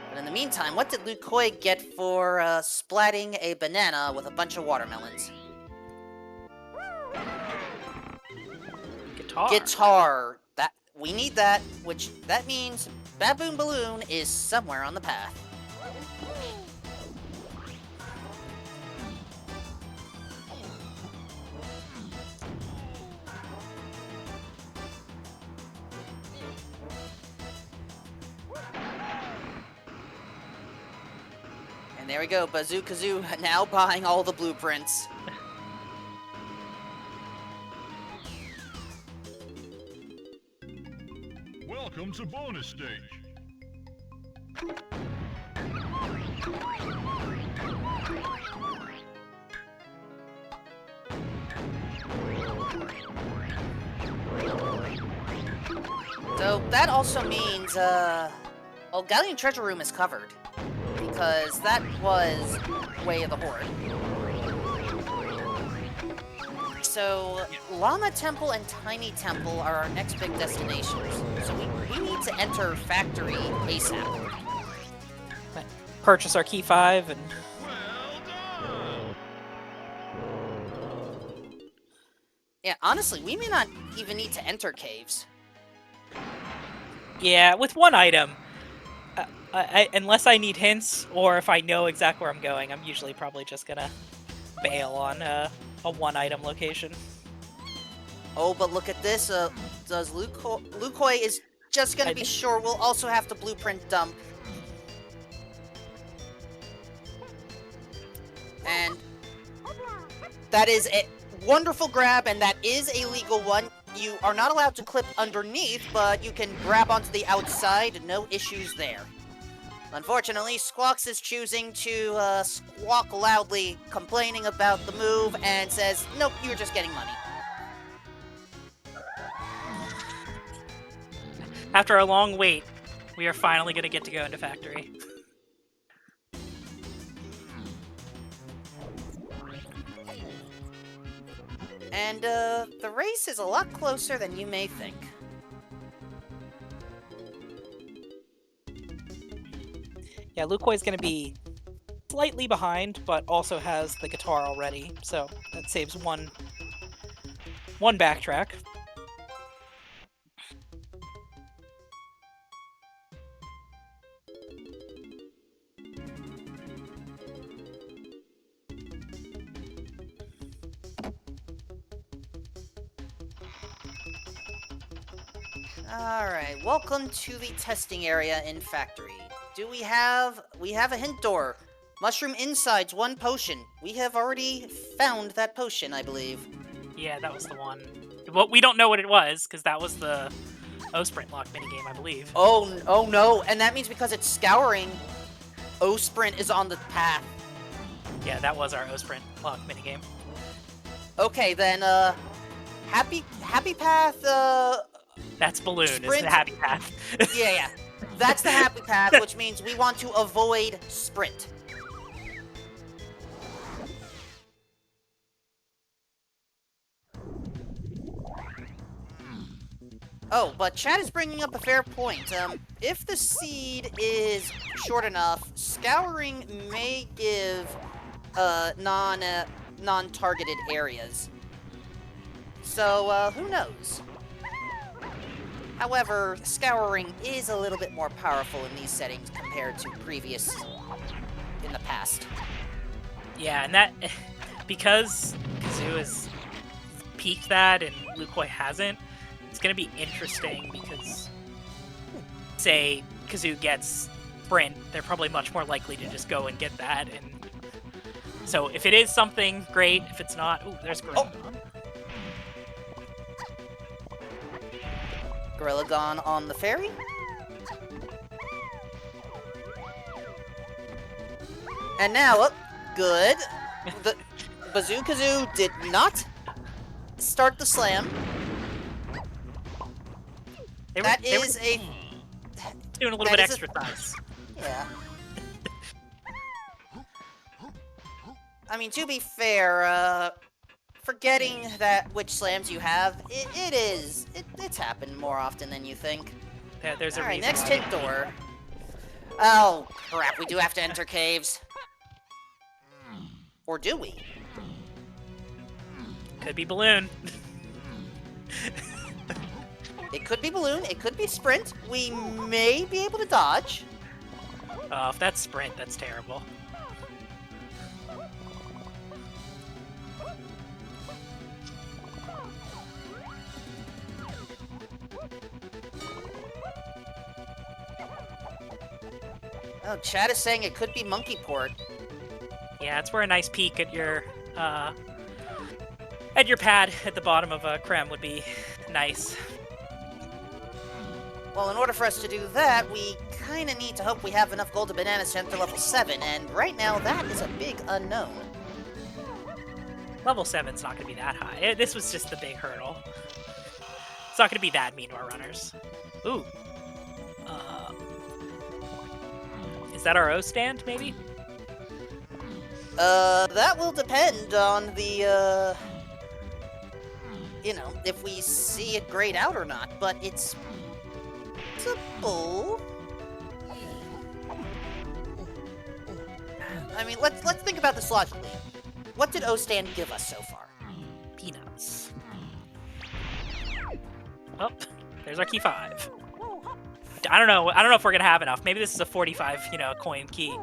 But in the meantime, what did Lukoi get for, splatting a banana with a bunch of watermelons? Guitar. Guitar. We need that, which, that means Baboon Balloon is somewhere on the path. And there we go, BazooKazoo now buying all the blueprints. Welcome to bonus stage. So that also means, Galleon Treasure Room is covered. Because that was Way of the Horde. So, Llama Temple and Tiny Temple are our next big destinations. So we need to enter Factory ASAP. Purchase our key 5 and Well done. Yeah, honestly, we may not even need to enter caves. yeah, with one item. Unless I need hints or if I know exactly where I'm going, I'm usually probably just gonna bail on a one-item location. Oh, but look at this. Does Lukoi is just gonna be sure we'll also have to blueprint dump. And that is a wonderful grab, and that is a legal one. You are not allowed to clip underneath, but you can grab onto the outside. No issues there. Unfortunately, Squawks is choosing to squawk loudly, complaining about the move, and says, nope, you're just getting money. After a long wait, we are finally going to get to go into Factory. And the race is a lot closer than you may think. Yeah, Lukoi's going to be slightly behind, but also has the guitar already, so that saves one backtrack. Alright, welcome to the testing area in Factory. We have a hint door. Mushroom insides, 1 potion. We have already found that potion, I believe. Yeah, that was the one. Well, we don't know what it was, because that was the O-Sprint lock minigame, I believe. Oh no, and that means because it's scouring, O-Sprint is on the path. Yeah, that was our O-Sprint lock minigame. Okay, then, Happy Path, That's Balloon, is Sprint? the happy path. yeah. That's the happy path, which means we want to avoid Sprint. Oh, but Chad is bringing up a fair point. If the seed is short enough, scouring may give non-targeted areas. So, who knows? However, scouring is a little bit more powerful in these settings compared to previous in the past. Yeah, and that because Kazoo has peaked that and Lukoi hasn't, it's gonna be interesting because say Kazoo gets sprint, they're probably much more likely to just go and get that. And so if it is something, great. If it's not, ooh, there's Gorilla. Gorilla Gone on the ferry. And now, oh, good. The BazooKazoo did not start the slam. They were doing a little bit exercise. Yeah. I mean, to be fair, forgetting that which slams you have, it's happened more often than you think. Yeah, there's a Alright, reason next why. hint door. Oh, crap, we do have to enter caves. Or do we? Could be balloon. It could be balloon, it could be sprint. We may be able to dodge. Oh, if that's sprint, that's terrible. Oh, chat is saying it could be monkey port. Yeah, it's where a nice peek at your pad at the bottom of a creme would be nice. Well, in order for us to do that, we kind of need to hope we have enough golden bananas to enter level 7, and right now that is a big unknown. Level 7's not going to be that high. This was just the big hurdle. It's not going to be that mean to our runners. Ooh. Is that our O stand, maybe? That will depend on the, you know, if we see it grayed out or not, but it's possible. I mean, let's think about this logically. What did O stand give us so far? Peanuts. Oh, there's our key 5. I don't know if we're gonna have enough. Maybe this is a 45, coin key.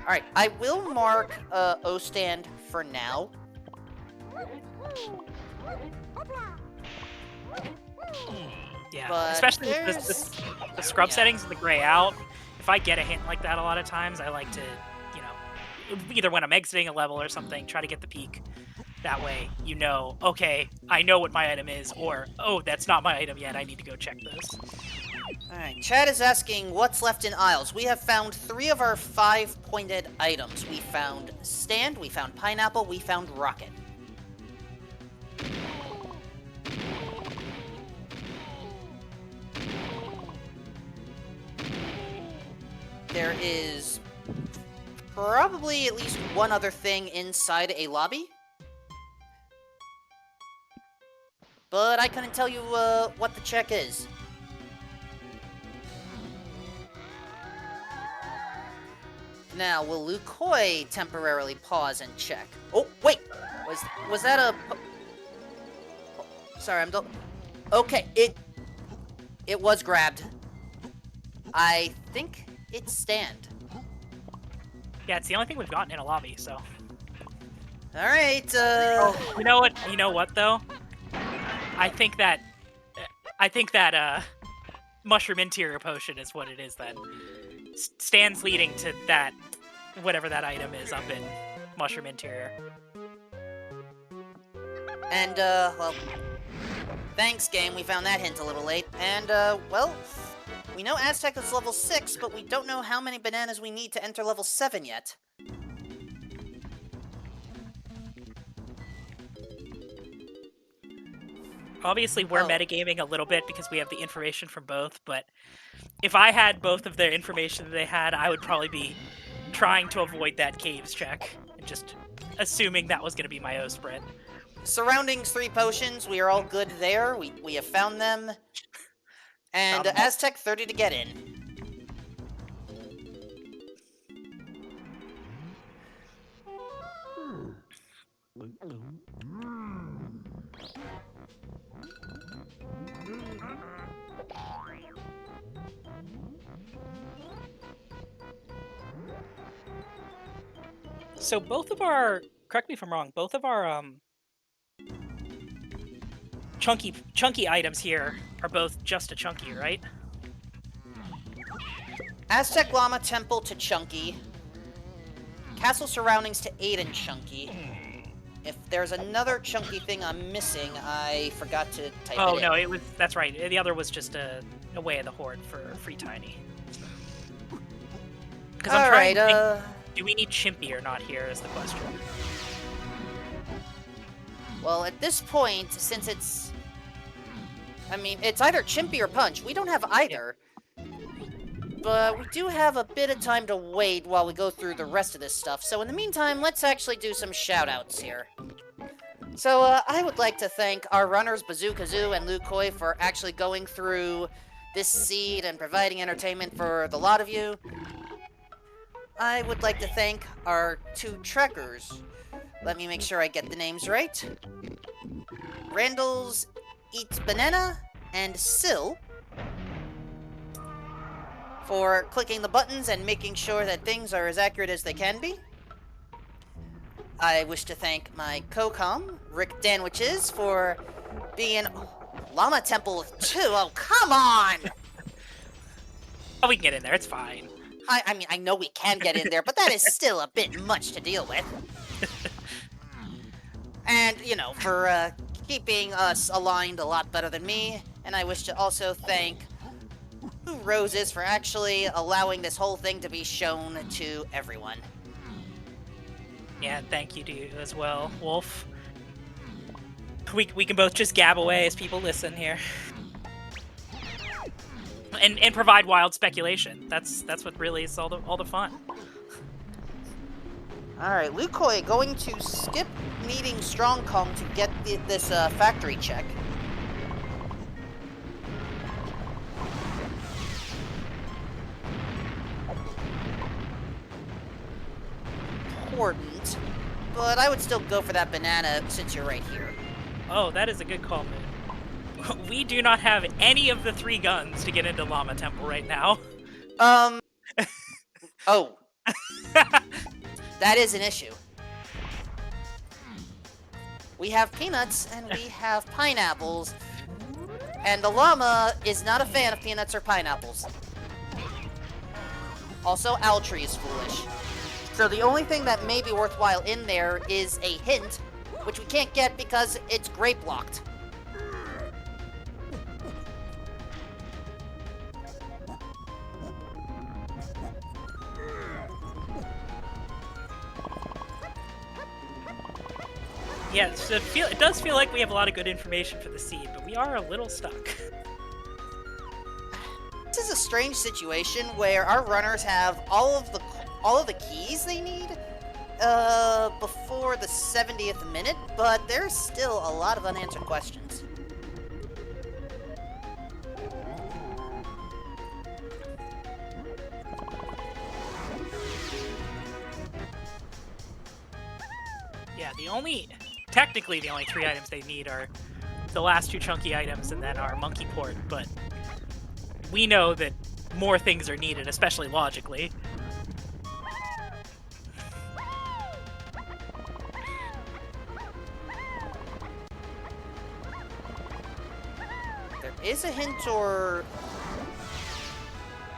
Alright, I will mark O stand for now. Yeah, But especially there's- the scrub yeah. settings and the gray out. If I get a hint like that a lot of times, I like to, either when I'm exiting a level or something, try to get the peak. That way, okay, I know what my item is, or, oh, that's not my item yet, I need to go check this. Alright, Chad is asking what's left in aisles. We have found 3 of our 5 pointed items. We found stand, we found pineapple, we found rocket. There is probably at least one other thing inside a lobby. But I couldn't tell you what the check is. Now, will Lukoi temporarily pause and check? Oh, wait! Was that a... Sorry, I'm... Okay, it was grabbed. I think it's stand. Yeah, it's the only thing we've gotten in a lobby, so... Alright, You know what? You know what, though? I think that mushroom interior potion is what it is then. Stands leading to that, whatever that item is up in mushroom interior. And, well, thanks, game. We found that hint a little late. And, well, we know Aztec is level 6, but we don't know how many bananas we need to enter level 7 yet. Obviously, we're metagaming a little bit because we have the information from both, but if I had both of the information that they had, I would probably be trying to avoid that caves check and just assuming that was going to be my O sprint. Surroundings 3 potions, we are all good there. We have found them. And Found them all. Aztec 30 to get in. So both of our, correct me if I'm wrong, both of our chunky items here are both just a chunky, right? Aztec Llama Temple to Chunky. Castle Surroundings to Aiden Chunky. If there's another chunky thing I'm missing, I forgot to type Oh it no, in. that's right. The other was just a Way of the Horde for Free Tiny. Because I'm trying to think, do we need Chimpy or not here is the question. Well, at this point, since it's... I mean, it's either Chimpy or Punch. We don't have either. But we do have a bit of time to wait while we go through the rest of this stuff. So in the meantime, let's actually do some shout-outs here. So I would like to thank our runners, BazooKazoo and Lukoi, for actually going through this seed and providing entertainment for the lot of you. I would like to thank our 2 trekkers. Let me make sure I get the names right. Randall's Eats Banana and Sill for clicking the buttons and making sure that things are as accurate as they can be. I wish to thank my co-com, Rick Danwiches, for being... Llama Temple 2? Oh, come on! Oh, we can get in there, it's fine. I mean, I know we can get in there, but that is still a bit much to deal with. And, you know, for keeping us aligned a lot better than me. And I wish to also thank Roses for actually allowing this whole thing to be shown to everyone. Yeah, thank you to you as well, Wolf. We can both just gab away as people listen here. And provide wild speculation. That's what really is all the fun. Alright, Lukoi going to skip needing Strong Kong to get this factory check. Important, but I would still go for that banana since you're right here. Oh, that is a good call, man. We do not have any of the 3 guns to get into Llama Temple right now. Oh. That is an issue. We have peanuts and we have pineapples, and the llama is not a fan of peanuts or pineapples. Also, Owltree is foolish. So the only thing that may be worthwhile in there is a hint, which we can't get because it's grape locked. Yeah, so it does feel like we have a lot of good information for the seed, but we are a little stuck. This is a strange situation where our runners have all of the keys they need before the 70th minute, but there's still a lot of unanswered questions. Yeah, technically the only 3 items they need are the last 2 chunky items and then our monkey port, but we know that more things are needed, especially logically. There is a hint or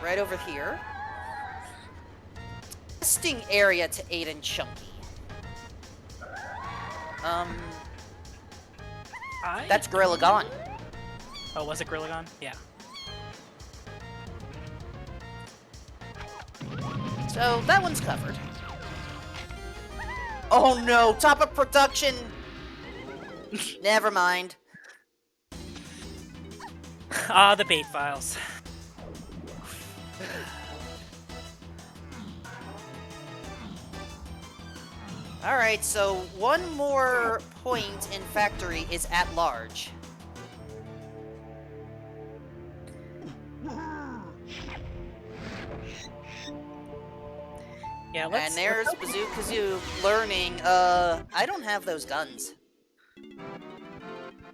right over here. Testing area to Aiden Chunky. That's Gorilla Gone. Oh, was it Gorilla Gone? Yeah. So that one's covered. Oh no, top of production. Never mind. Ah, the bait files. Alright, so one more point in factory is at large. Yeah, And there's BazooKazoo learning, I don't have those guns.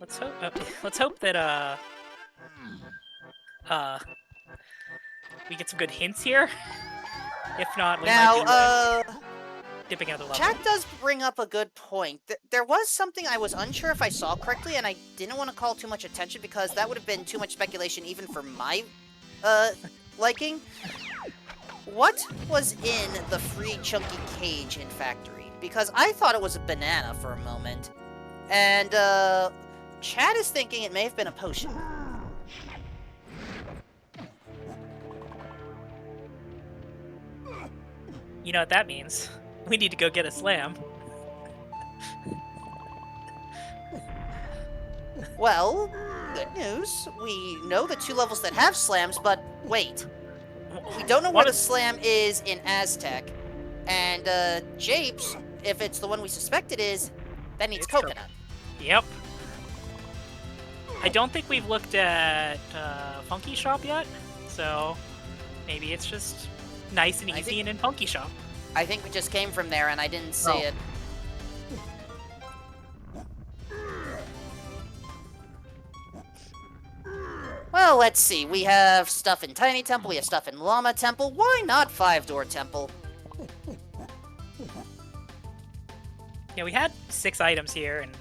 let's hope let's hope that we get some good hints here. If not, we might be dipping another level. Chat does bring up a good point. There was something I was unsure if I saw correctly, and I didn't want to call too much attention because that would have been too much speculation even for my liking. What was in the free chunky cage in Factory? Because I thought it was a banana for a moment. And Chad is thinking it may have been a potion. You know what that means? We need to go get a slam. Well, good news. We know the 2 levels that have slams, but wait. We don't know what a slam is in Aztec. And Japes, if it's the one we suspect it is, that needs coconut. Yep. I don't think we've looked at Funky Shop yet, so maybe it's just nice and easy and in Funky Shop. I think we just came from there and I didn't see it. Well, let's see. We have stuff in Tiny Temple, we have stuff in Llama Temple. Why not 5-Door Temple? Yeah, we had 6 items here, and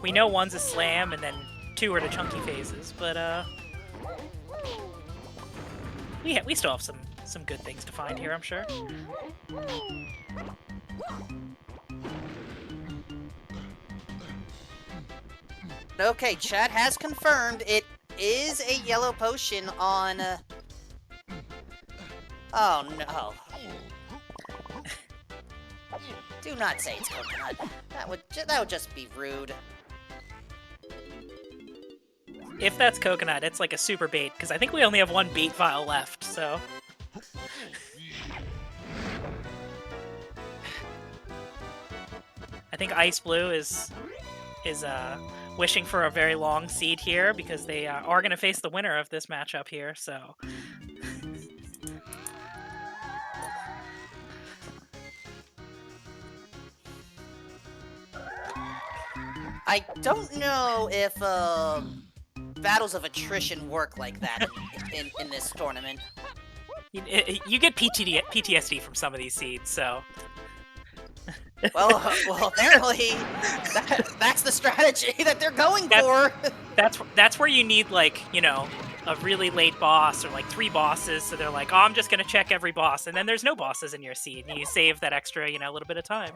we know one's a slam, and then 2 are the chunky phases, but we still have some good things to find here, I'm sure. Okay, chat has confirmed it is a yellow potion on... Oh, no. Do not say it's coconut. That would just be rude. If that's coconut, it's like a super bait, because I think we only have 1 bait vial left, so... I think Ice Blue is wishing for a very long seed here, because they are going to face the winner of this matchup here, so... I don't know if battles of attrition work like that in this tournament. You get PTSD from some of these seeds, so... Well, apparently that's the strategy that they're going for. That's where you need, like, you know, a really late boss or like 3 bosses. So they're like, oh, I'm just gonna check every boss, and then there's no bosses in your seed, and you save that extra, you know, little bit of time.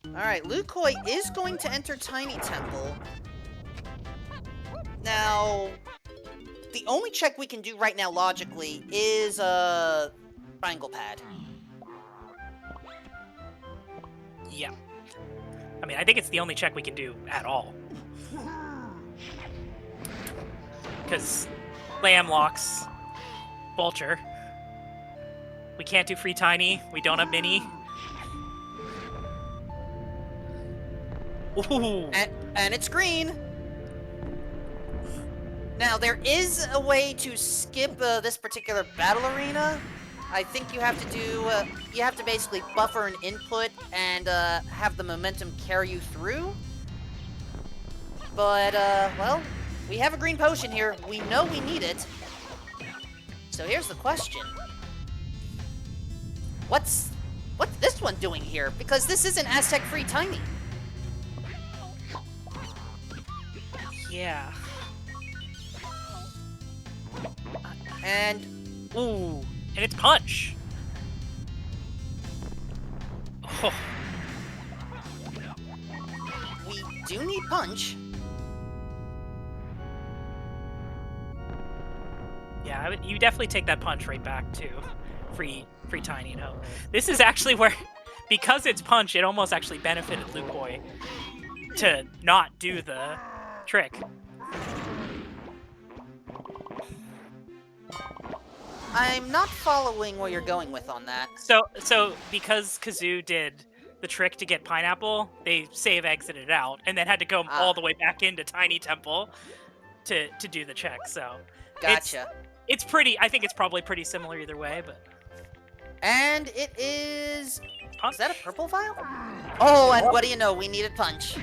All right, Lukoi is going to enter Tiny Temple. Now, the only check we can do right now, logically, is triangle pad. Yeah. I mean, I think it's the only check we can do at all. Because Lamb locks Vulture. We can't do free Tiny. We don't have Mini. Ooh. And it's green. Now, there is a way to skip this particular battle arena. I think you have to do, you have to basically buffer an input and have the momentum carry you through. But, well, we have a green potion here. We know we need it. So here's the question. What's this one doing here? Because this isn't Aztec Free Tiny. Yeah. And... Ooh. And it's punch. Oh. We do need punch. Yeah, you definitely take that punch right back to free Tiny, you know. This is actually where, because it's punch, it almost actually benefited Lukoi to not do the trick. I'm not following where you're going with on that. So because Kazoo did the trick to get Pineapple, they save exited out and then had to go all the way back into Tiny Temple to do the check. So Gotcha. It's pretty. I think it's probably pretty similar either way, but. And it is... Punch. Is that a purple vial? Oh, and what do you know? We needed punch.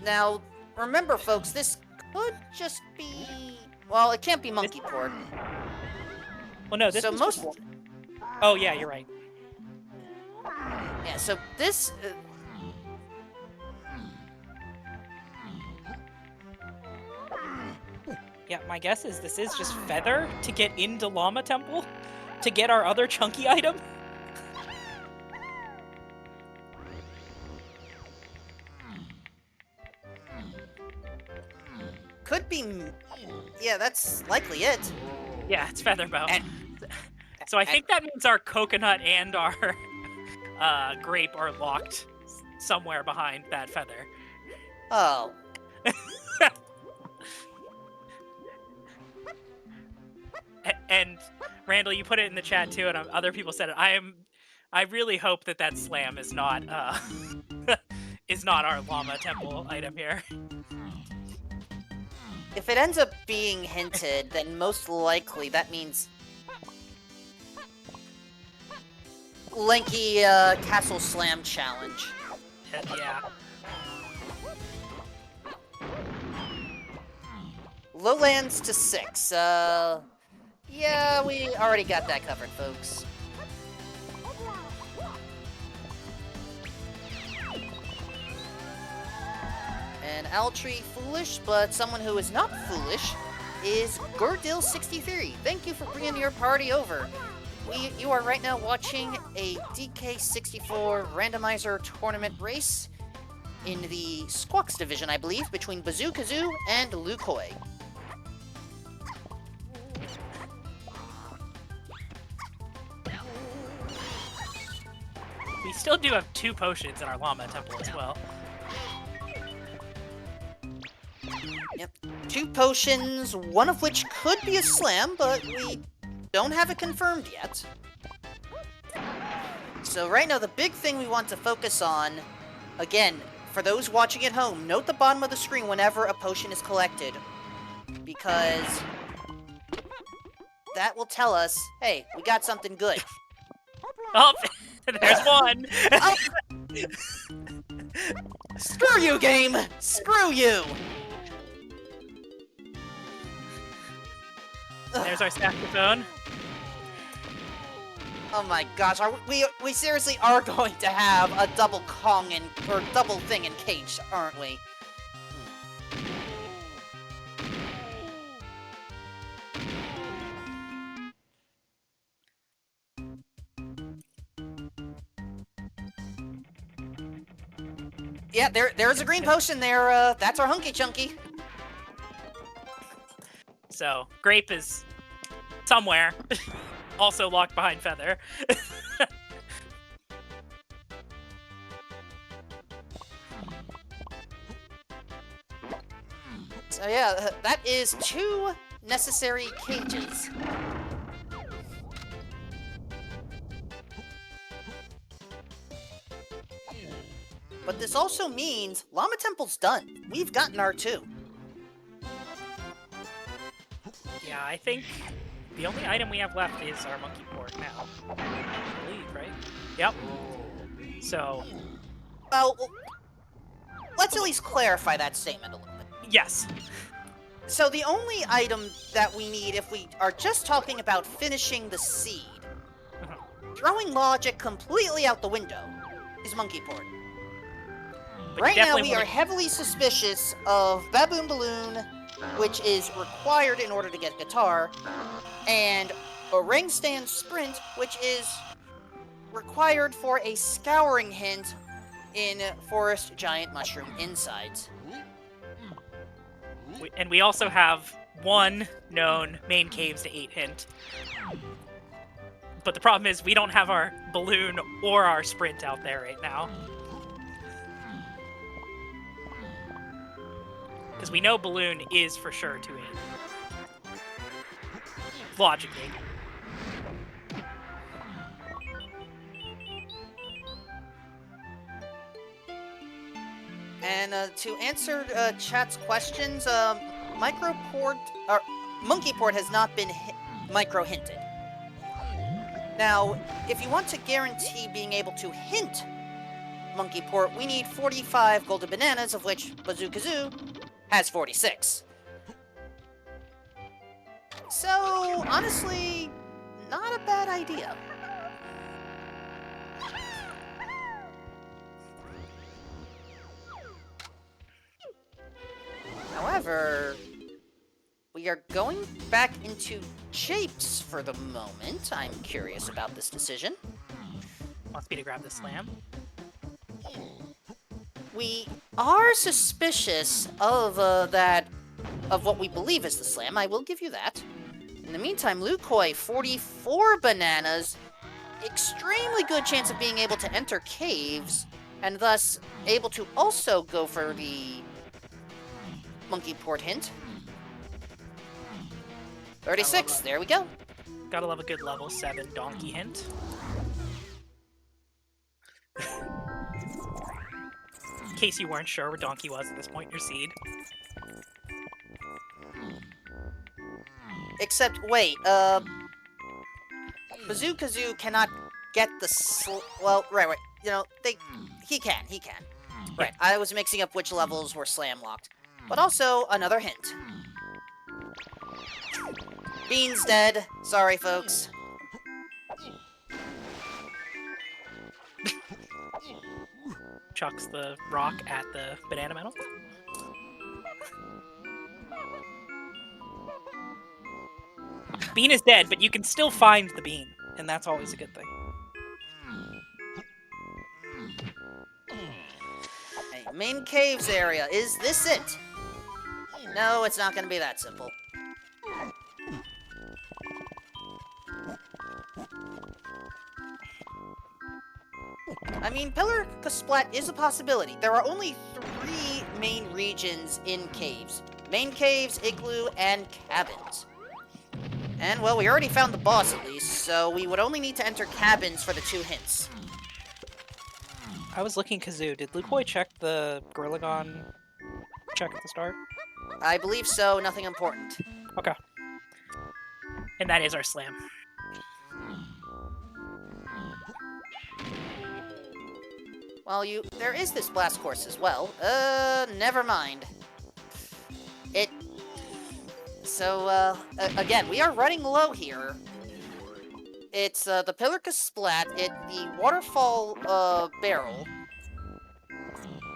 Now, remember, folks, this could just be... Well, it can't be monkey port. Well, no, this So was most... just... Oh, yeah, you're right. Yeah, so this... Yeah, my guess is this is just Feather to get into Llama Temple to get our other chunky item. Could be... Yeah, that's likely it. Yeah, it's Featherbow. And- So I think that means our coconut and our grape are locked somewhere behind that feather. Oh. And Randall, you put it in the chat too, and other people said it. I really hope that slam is not is not our Llama Temple item here. If it ends up being hinted, then most likely that means... Lanky Castle Slam Challenge. Yeah. Lowlands to 6. Yeah, we already got that covered, folks. And Altree Foolish, but someone who is not foolish is Gordil63. Thank you for bringing your party over. You are right now watching a DK64 randomizer tournament race in the Squawks division, I believe, between BazooKazoo and Lukoi. We still do have 2 potions in our Llama Temple as well. Yep. 2 potions, one of which could be a slam, but we don't have it confirmed yet. So right now, the big thing we want to focus on, again, for those watching at home, note the bottom of the screen whenever a potion is collected, because that will tell us, hey, we got something good. Oh, there's one! Oh. Screw you, game! Screw you! There's our saxophone. Oh my gosh, we seriously are going to have a double Kong or double thing in cage, aren't we? Yeah, there's a green potion there. That's our Hunky Chunky. So, Grape is somewhere. Also locked behind Feather. So yeah, that is 2 necessary cages. But this also means Llama Temple's done. We've gotten our 2. Yeah, I think the only item we have left is our monkey port now. I believe, right? Yep. So... Well, let's at least clarify that statement a little bit. Yes. So the only item that we need if we are just talking about finishing the seed, throwing logic completely out the window, is monkey port. But Right now definitely we are heavily suspicious of Baboon Balloon, which is required in order to get guitar, and Orang Stand Sprint, which is required for a scouring hint in Forest Giant Mushroom Insides. And we also have 1 known main caves to 8 hint. But the problem is we don't have our balloon or our sprint out there right now. Because we know balloon is for sure 2-8. Logically. And to answer chat's questions, Monkeyport has not been micro-hinted. Now, if you want to guarantee being able to hint Monkeyport, we need 45 golden bananas, of which BazooKazoo has 46. So, honestly, not a bad idea. However, we are going back into shapes for the moment. I'm curious about this decision. Wants me to grab the slam. We are suspicious of what we believe is the slam. I will give you that. In the meantime, Lukoi, 44 bananas, extremely good chance of being able to enter caves, and thus able to also go for the Monkeyport hint. 36, there we go. Gotta love a good level 7 donkey hint. In case you weren't sure where donkey was at this point in your seed. Except, wait, BazooKazoo cannot get the well, right, you know, he can. Right, I was mixing up which levels were slam-locked. But also, another hint. Bean's dead. Sorry, folks. Chucks the rock at the banana metal. Bean is dead, but you can still find the bean, and that's always a good thing. Hey, main caves area. Is this it? No, it's not going to be that simple. I mean, Pillar Splat is a possibility. There are only 3 main regions in caves. Main caves, igloo, and cabins. And, well, we already found the boss at least, so we would only need to enter cabins for the 2 hints. I was looking Kazoo. Did Lukoi check the Gorlagon check at the start? I believe so, nothing important. Okay. And that is our slam. Well, there is this blast course as well. Never mind. So, again, we are running low here. It's, the Pillar Splat, the Waterfall, Barrel,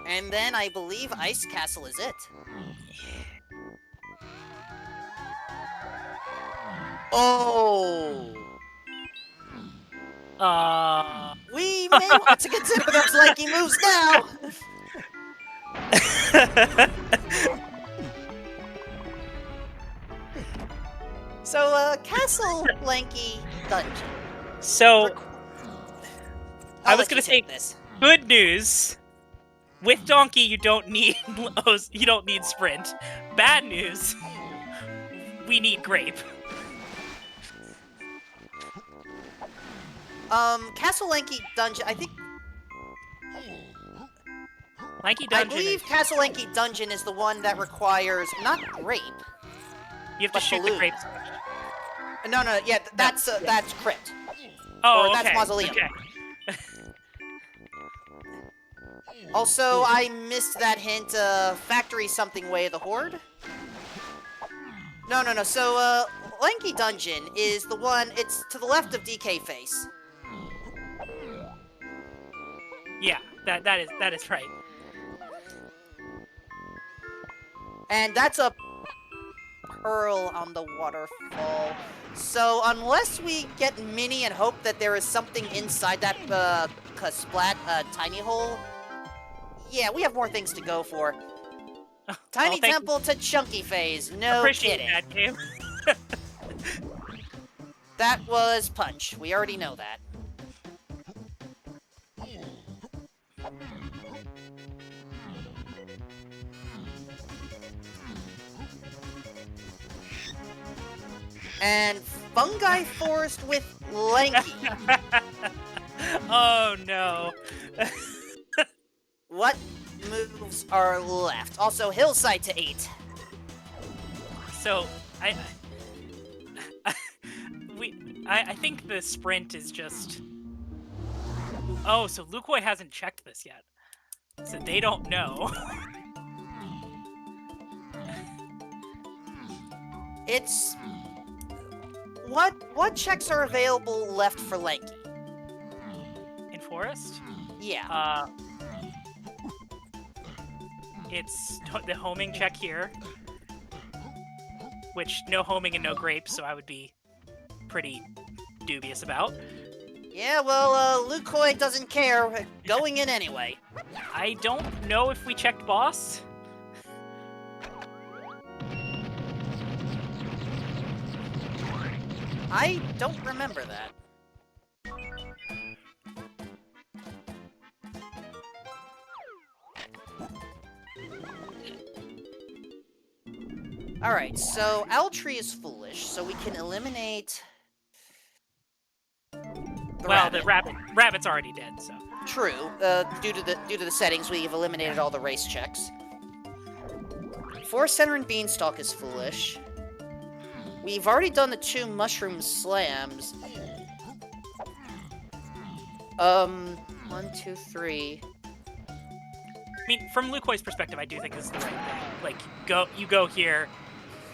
and then I believe Ice Castle is it. Oh! We may want to consider those lanky moves now! So, Castle Lanky Dungeon. So, I was let gonna you say, take this. good news. With Donkey, you don't need sprint. Bad news. We need Grape. Castle Lanky Dungeon, I think... Lanky Dungeon. I believe Castle Lanky Dungeon is the one that requires, not Grape. You have to shoot balloon. the Grape. No, yeah, that's Crypt. Oh, or that's okay. Mausoleum. Okay. Also, I missed that hint, Factory Something Way of the Horde? No, so, Lanky Dungeon is the one, it's to the left of DK Face. Yeah, that is right. And that's a pearl on the waterfall. So, unless we get Mini and hope that there is something inside that, Splat, tiny hole, yeah, we have more things to go for. Tiny Temple to Chunky Phase, no Appreciate kidding. that, game. That was Punch, we already know that. And Fungi Forest with Lanky. Oh no. What move moves are left. Also, hillside to 8. So I think the sprint is just. Oh, so Lukoi hasn't checked this yet, so they don't know. It's what checks are available left for Lanky? In Forest, Yeah. it's the homing check here, which no homing and no grapes, so I would be pretty dubious about. Yeah, well, Lukoi doesn't care. Going in anyway. I don't know if we checked boss. I don't remember that. Alright, so Owltree is foolish, so we can eliminate... Well, the rabbit's already dead, so. True. Due to the settings, we've eliminated all the race checks. Force Center and Beanstalk is foolish. We've already done the 2 mushroom slams. 1, 2, 3. I mean, from Lukoi's perspective, I do think this is the right thing. Like, you go here,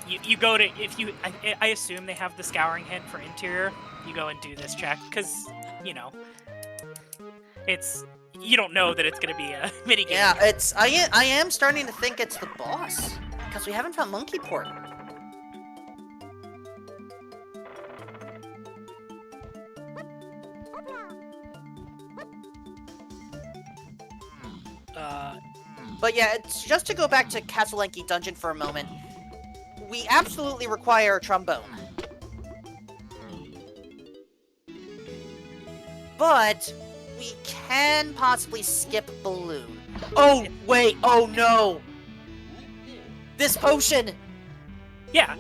you go to, if you, I assume they have the scouring hint for interior, you go and do this check, because, you know, it's, you don't know that it's going to be a minigame. Yeah, I am starting to think it's the boss, because we haven't found Monkey Port. But yeah, it's just to go back to Castle Lanky Dungeon for a moment. We absolutely require a trombone. But we can possibly skip balloon. Oh wait, oh no! This potion! Yeah.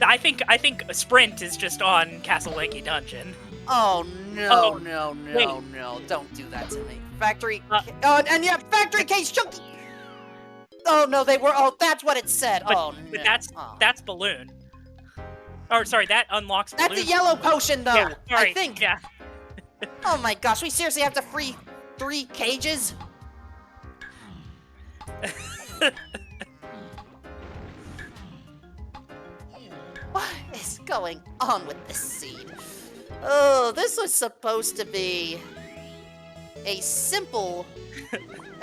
I think a sprint is just on Castle Lanky Dungeon. Oh no, Oh, no, no, wait. no! Don't do that to me. Factory. Oh, and yeah, factory case chunky. Oh no, they were. Oh, that's what it said. But, oh no. but Oh. that's balloon. Or sorry, that unlocks balloon. That's a yellow potion, though. Yeah, sorry, I think. Yeah. Oh my gosh, we seriously have to free 3 cages? What is going on with this seed? Oh, this was supposed to be a simple...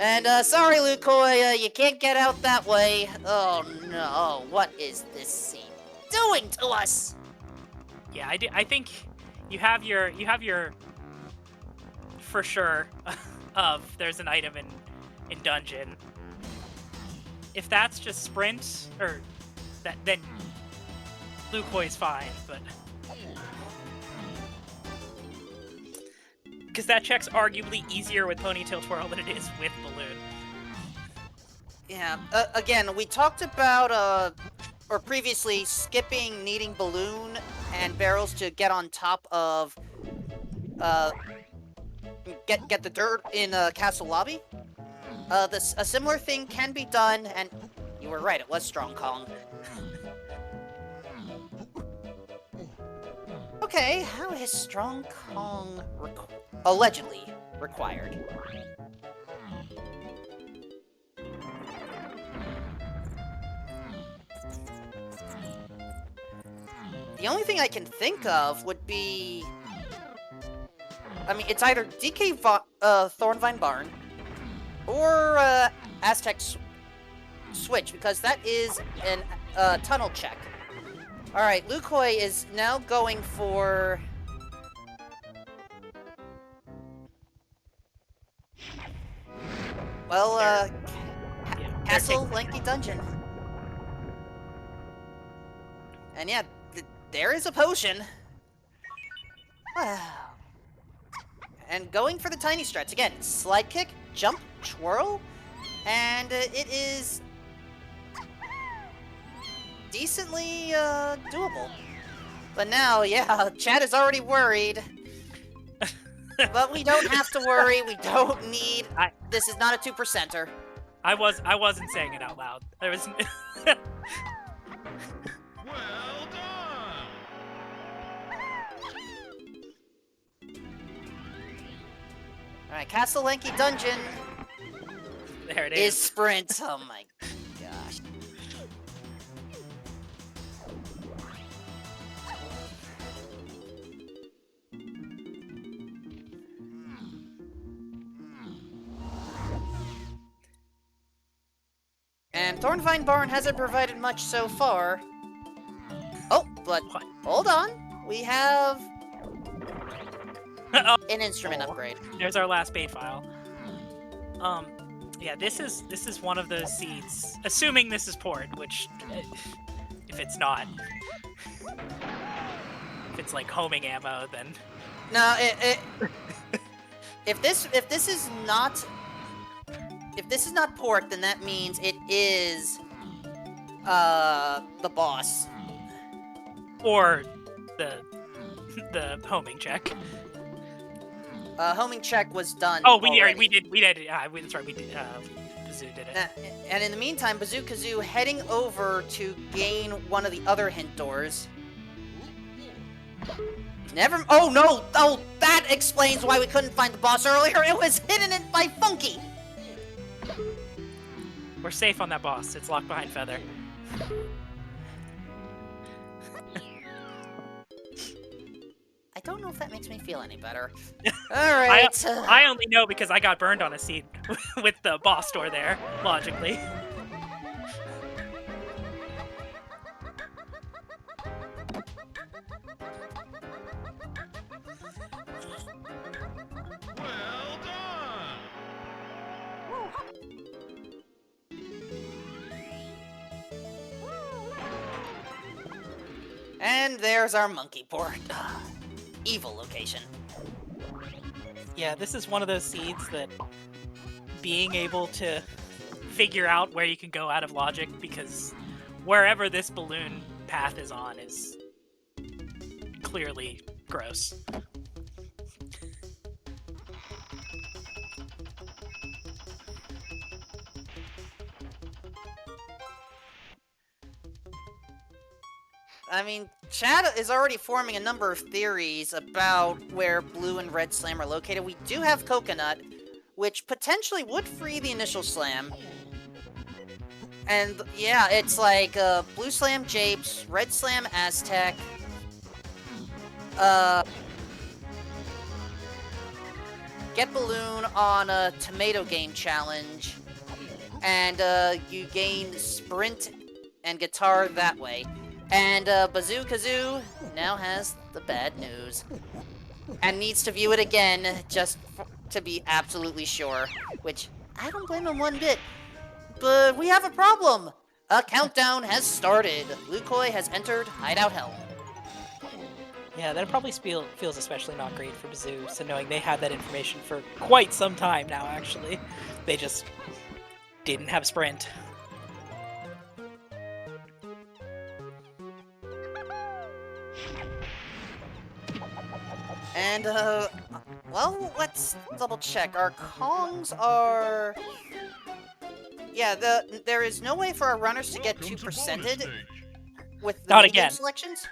And, sorry, Lukoi, you can't get out that way. Oh no, what is this seed doing to us? Yeah, I think you have your for sure of there's an item in dungeon. If that's just sprint or that, then Lukoi's fine, but because that check's arguably easier with Ponytail Twirl than it is with balloon. Yeah, again, we talked about, or previously, skipping needing balloon and barrels to get on top of, get the dirt in, Castle Lobby. A similar thing can be done, and you were right, it was Strong Kong. Okay, how is Strong Kong allegedly required? The only thing I can think of would be... I mean, it's either DK Thornvine Barn or Aztec Switch, because that is an tunnel check. Alright, Lukoi is now going for... Well, Castle Lanky Dungeon. And yeah, there is a potion. Wow. And going for the tiny strats. Again, slide kick, jump, twirl, and it is decently doable. But now, yeah, Chad is already worried. But we don't have to worry. We don't need This is not a 2%er. I wasn't saying it out loud. There was. Well done. All right, Castle Lanky Dungeon There it is is. sprint. Oh my gosh. And Thornvine Barn hasn't provided much so far. Oh, but What? hold on. We have Oh, an instrument upgrade. there's our last bait file. Yeah, this is one of those seeds. Assuming this is port, which, if it's not, if it's like homing ammo, then No, if this is not port, then that means it is the boss. or the homing check. Homing check was done. Oh, already. we did. That's right. We did. Bazoo did it. And in the meantime, BazooKazoo heading over to gain one of the other hint doors. Never. Oh no! Oh, that explains why we couldn't find the boss earlier. It was hidden in by Funky. We're safe on that boss. It's locked behind Feather. I don't know if that makes me feel any better. All right. I only know because I got burned on a seed with the boss door there, logically. Well done. And there's our monkey port. Evil location. Yeah, this is one of those seeds that being able to figure out where you can go out of logic, because wherever this balloon path is on is clearly gross. I mean, Chad is already forming a number of theories about where Blue and Red Slam are located. We do have Coconut, which potentially would free the initial slam. And yeah, it's like Blue Slam Japes, Red Slam Aztec, get Balloon on a Tomato Game Challenge, and you gain Sprint and Guitar that way. And BazooKazoo now has the bad news. And needs to view it again just to be absolutely sure. Which, I don't blame him one bit. But we have a problem! A countdown has started. Lukoi has entered Hideout Hell. Yeah, that probably feels especially not great for Bazoo, so knowing they had that information for quite some time now, actually. They just didn't have Sprint. And, well, let's double check. Our Kongs are... Yeah, there is no way for our runners to get Welcome to 2%ed bonus stage. with the Not minigame again. selections.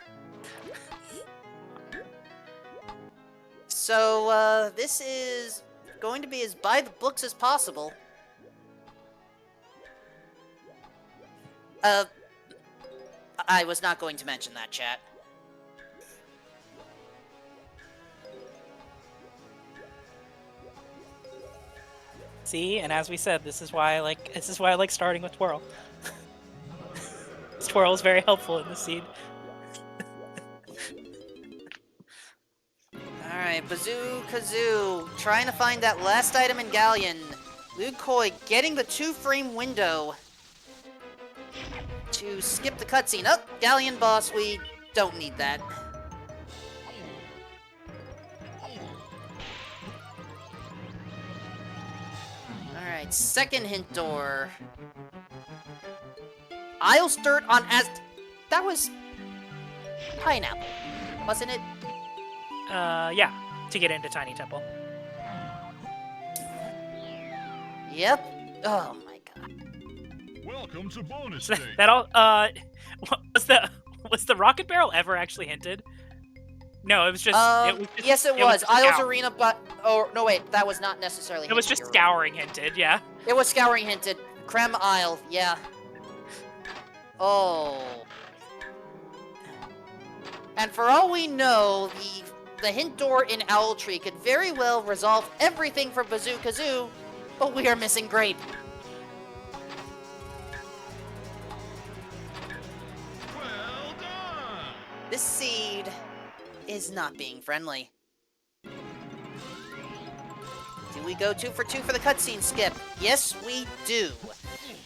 So, this is going to be as by the books as possible. I was not going to mention that, chat. See, and as we said, this is why I like starting with Twirl. Twirl is very helpful in this seed. Alright, BazooKazoo trying to find that last item in Galleon. Lukoi getting the 2-frame window to skip the cutscene. Oh, Galleon boss, we don't need that. Alright, second hint door. Isles dirt on as... That was... Pineapple, wasn't it? Yeah, to get into Tiny Temple. Yep. Oh my god. Welcome to bonus So stage. that all was the rocket barrel ever actually hinted? No, it was just Yes, it it was was. just Isles scour. Arena, but oh no, wait, that was not necessarily. It was hinted, just you're right. scouring hinted, yeah. It was scouring hinted. Creme Isle, yeah. Oh. And for all we know, the hint door in Owl Tree could very well resolve everything for BazooKazoo, but we are missing Grape. Well done. This seed is not being friendly. Do we go 2 for 2 for the cutscene skip? Yes, we do.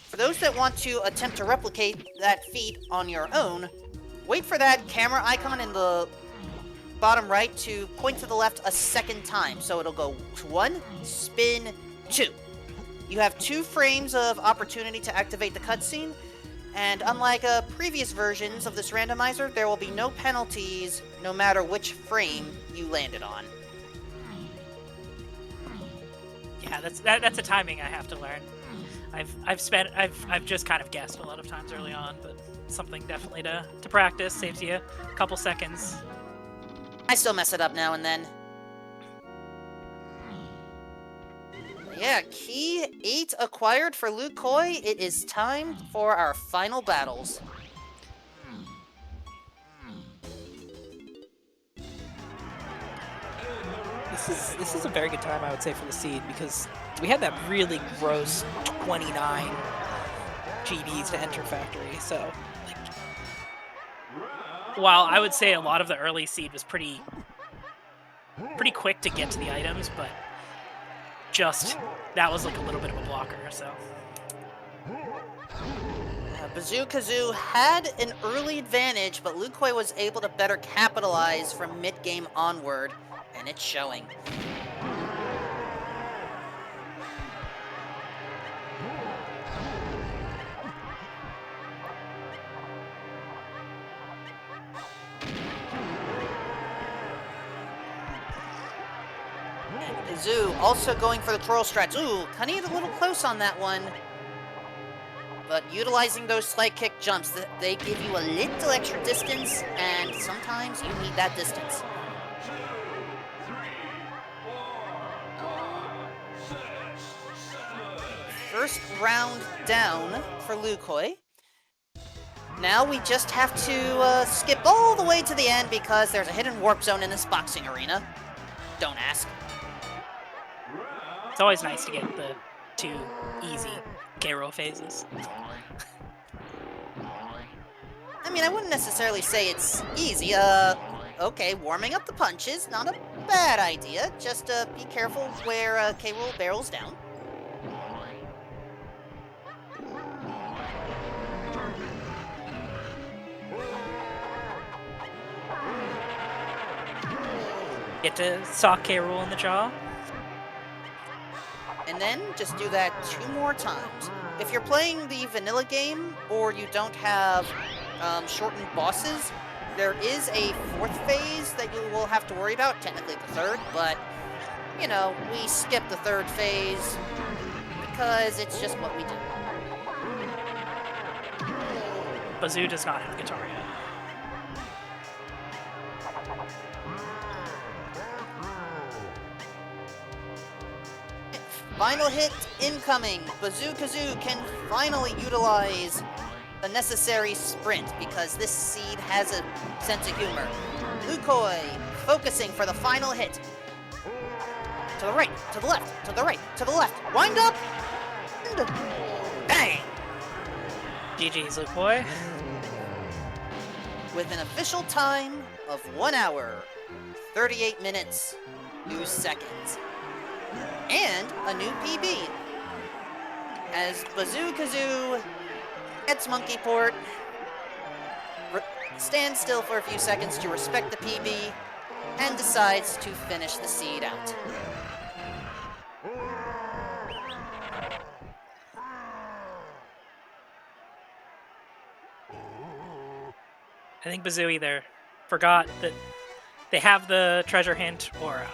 For those that want to attempt to replicate that feat on your own, wait for that camera icon in the bottom right to point to the left a second time. So it'll go 1, spin, 2. You have 2 frames of opportunity to activate the cutscene, and unlike previous versions of this randomizer, there will be no penalties no matter which frame you landed on. Yeah, that's a timing I have to learn. I've just kind of guessed a lot of times early on, but something definitely to practice. Saves you a couple seconds. I still mess it up now and then. Yeah, key 8 acquired for Lukoi. It is time for our final battles. This is a very good time, I would say, for the seed, because we had that really gross 29 GBs to enter factory, so like, While I would say a lot of the early seed was pretty quick to get to the items, but just that was like a little bit of a blocker, so. BazooKazoo had an early advantage, but Lukoi was able to better capitalize from mid-game onward, and it's showing. And Kazoo also going for the twirl strats. Ooh, kind of a little close on that one. But utilizing those slight kick jumps, they give you a little extra distance, and sometimes you need that distance. First round down for Lukoi. Now we just have to skip all the way to the end because there's a hidden warp zone in this boxing arena. Don't ask. It's always nice to get the 2 easy K-roll phases. I mean, I wouldn't necessarily say it's easy. Okay, warming up the punches, not a bad idea. Just be careful where K-roll barrels down. Get to sock K-roll in the jaw. And then just do that 2 more times. If you're playing the vanilla game, or you don't have shortened bosses, there is a 4th phase that you will have to worry about, technically the 3rd, but, you know, we skip the 3rd phase because it's just what we do. Bazoo does not have guitar yet. Final hit incoming. BazooKazoo can finally utilize the necessary sprint because this seed has a sense of humor. Lukoi focusing for the final hit. To the right, to the left, to the right, to the left. Wind up! And bang! GG's, Lukoi. With an official time of 1 hour, 38 minutes, 2 seconds. And a new PB. As BazooKazoo gets monkey port, stands still for a few seconds to respect the PB, and decides to finish the seed out. I think Bazoo either forgot that they have the treasure hint, or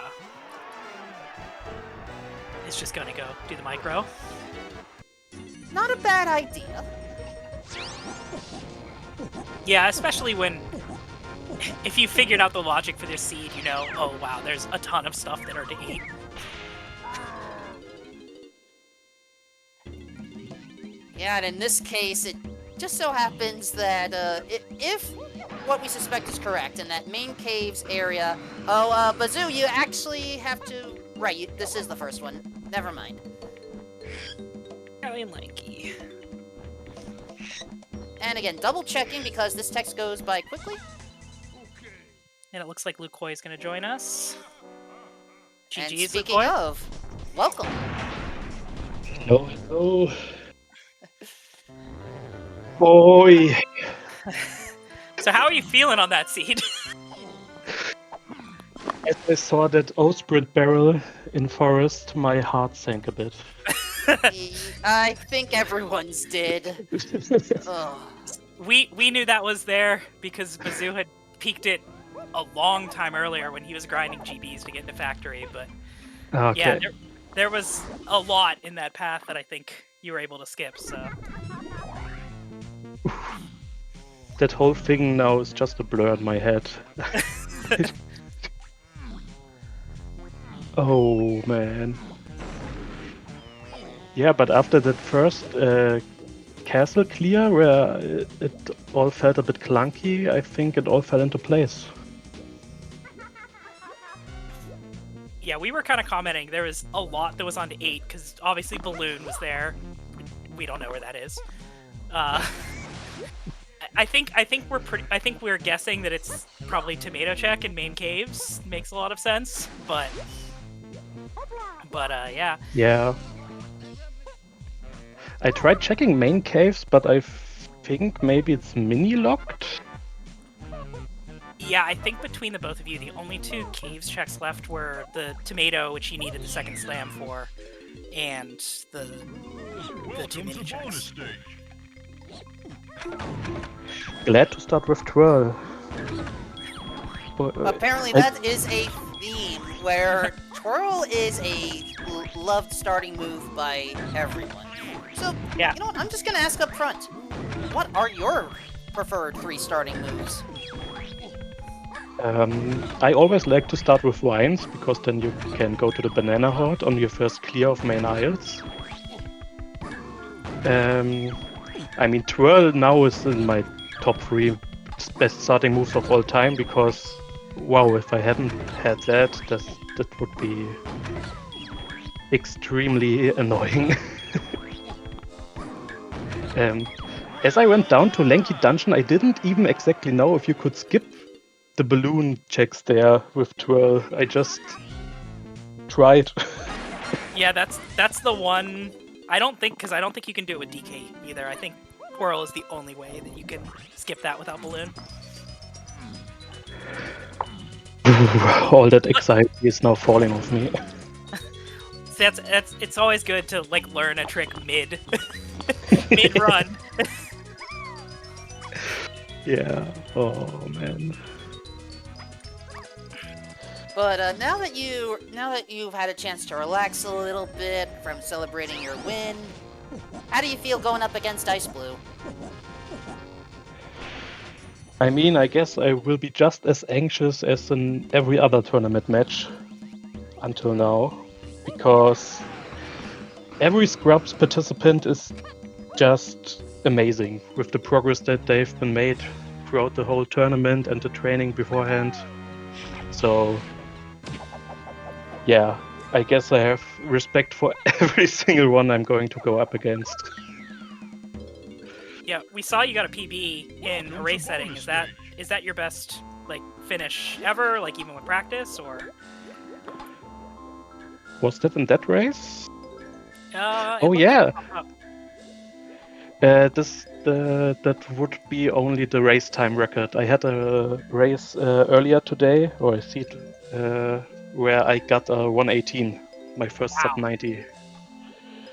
is just gonna go do the micro. not a bad idea. Yeah, especially when if you figured out the logic for this seed, you know, oh wow, there's a ton of stuff that are to eat. Yeah, and in this case, it just so happens that if what we suspect is correct, in that main caves area... Oh, Bazoo, you actually have to... Right, this is the first one. Never mind. Really lanky. And again, double checking because this text goes by quickly. And it looks like Lukoi is going to join us. And GG's, speaking Lukoi. of, welcome. Hello, hello. Boy. So how are you feeling on that seed? As I saw that Osprey barrel in forest, my heart sank a bit. I think everyone's did. Ugh. We knew that was there because Bazoo had peeked it a long time earlier when he was grinding GBs to get into factory, but Okay. yeah, there was a lot in that path that I think you were able to skip, so... That whole thing now is just a blur in my head. Oh, man. Yeah, but after that first castle clear, where it all felt a bit clunky, I think it all fell into place. Yeah, we were kind of commenting there was a lot that was on to 8, because obviously Balloon was there. We don't know where that is. I think we're guessing that it's probably Tomato Check in main caves. Makes a lot of sense, but yeah. Yeah. I tried checking main caves, but I think maybe it's mini-locked. Yeah, I think between the both of you, the only 2 caves checks left were the tomato, which you needed the second slam for, and the 2 mini checks. Glad to start with twirl. Apparently that is a theme where twirl is a loved starting move by everyone. So, Yeah. you know what, I'm just gonna ask up front. What are your preferred 3 starting moves? I always like to start with vines, because then you can go to the banana horde on your first clear of main aisles. I mean, twirl now is in my top 3 best starting moves of all time, because, wow, if I hadn't had that would be extremely annoying. As I went down to Lanky Dungeon, I didn't even exactly know if you could skip the balloon checks there with twirl. I just tried. Yeah, that's the one. I don't think you can do it with DK either. I think twirl is the only way that you can skip that without balloon. All that anxiety is now falling off me. So it's always good to like learn a trick mid run. Yeah. Oh man. But now that you've had a chance to relax a little bit from celebrating your win, how do you feel going up against Ice Blue? I mean, I guess I will be just as anxious as in every other tournament match until now, because every Scrubs participant is just amazing with the progress that they've been made throughout the whole tournament and the training beforehand. So, yeah, I guess I have respect for every single one I'm going to go up against. Yeah, we saw you got a PB in a race setting. Is that your best like finish ever? Like even with practice, or? Was that in that race? It Oh looked yeah. like it popped up. That would be only the race time record. I had a race earlier today, or a seat, where I got a 118, my first sub 90.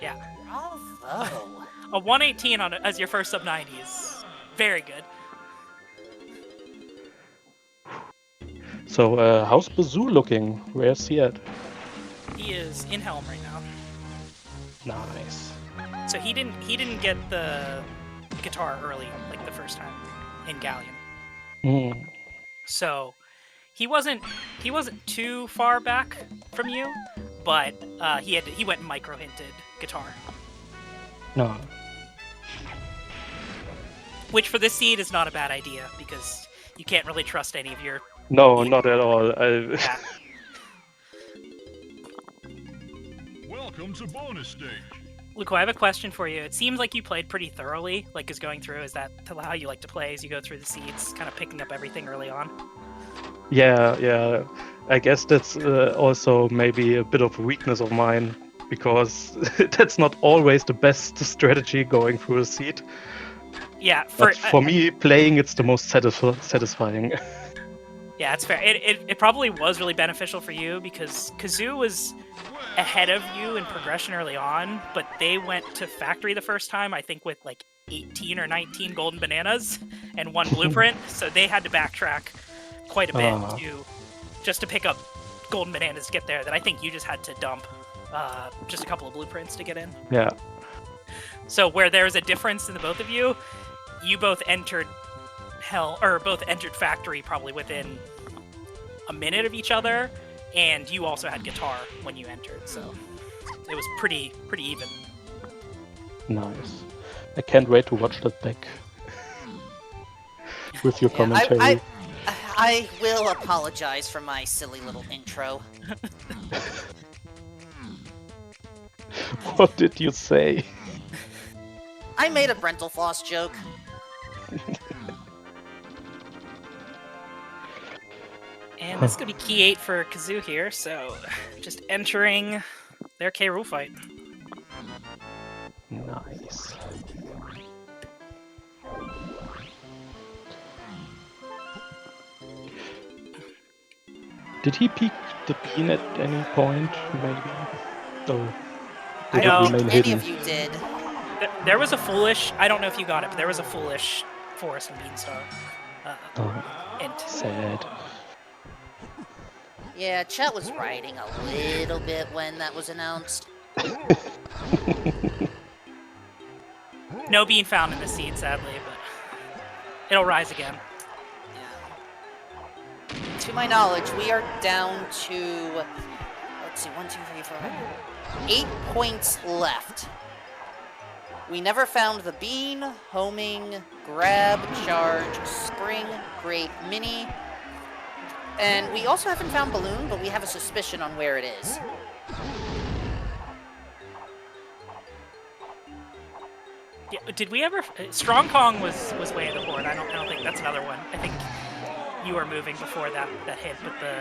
Yeah, Bravo! a 118 as your first sub 90 is very good. So how's Bazoo looking? Where's he at? He is in Helm right now. Nice. So he didn't get the guitar early, like the first time in Galleon. Hmm. So he wasn't too far back from you, but he went micro hinted guitar, No. which for this seed is not a bad idea because you can't really trust any of your. No, not at all. Yeah. Welcome to bonus stage. Lukoi, I have a question for you. It seems like you played pretty thoroughly, like, is that how you like to play as you go through the seeds, kind of picking up everything early on? Yeah. I guess that's also maybe a bit of a weakness of mine, because that's not always the best strategy going through a seed. Yeah, But for me, playing it's the most satisfying. Yeah, it's fair. It probably was really beneficial for you because Kazoo was ahead of you in progression early on, but they went to factory the first time, I think with like 18 or 19 golden bananas and 1 blueprint, so they had to backtrack quite a bit just to pick up golden bananas to get there, that I think you just had to dump just a couple of blueprints to get in. Yeah. So where there's a difference in the both of you, you both entered both entered factory probably within a minute of each other, and you also had guitar when you entered, so it was pretty even. Nice. I can't wait to watch that back with your commentary. I will apologize for my silly little intro. What did you say? I made a Brental Floss joke. And this is going to be key 8 for Kazoo here, so just entering their K. Rool fight. Nice. Did he peek the bean at any point, maybe? Or did I don't it remain think any hidden? of you did. There was a foolish, I don't know if you got it, but there was a foolish Forest and Beanstar. Int. Sad. Yeah, Chet was writing a little bit when that was announced. No bean found in the seed, sadly, but it'll rise again. To my knowledge, we are down to, let's see, 1, 2, 3, 4, 8 points left. We never found the bean, homing, grab, charge, spring, grape, mini, and we also haven't found balloon, but we have a suspicion on where it is. Yeah, did we ever? Strong Kong was way in the board. I don't think that's another one. I think you were moving before that hit, but the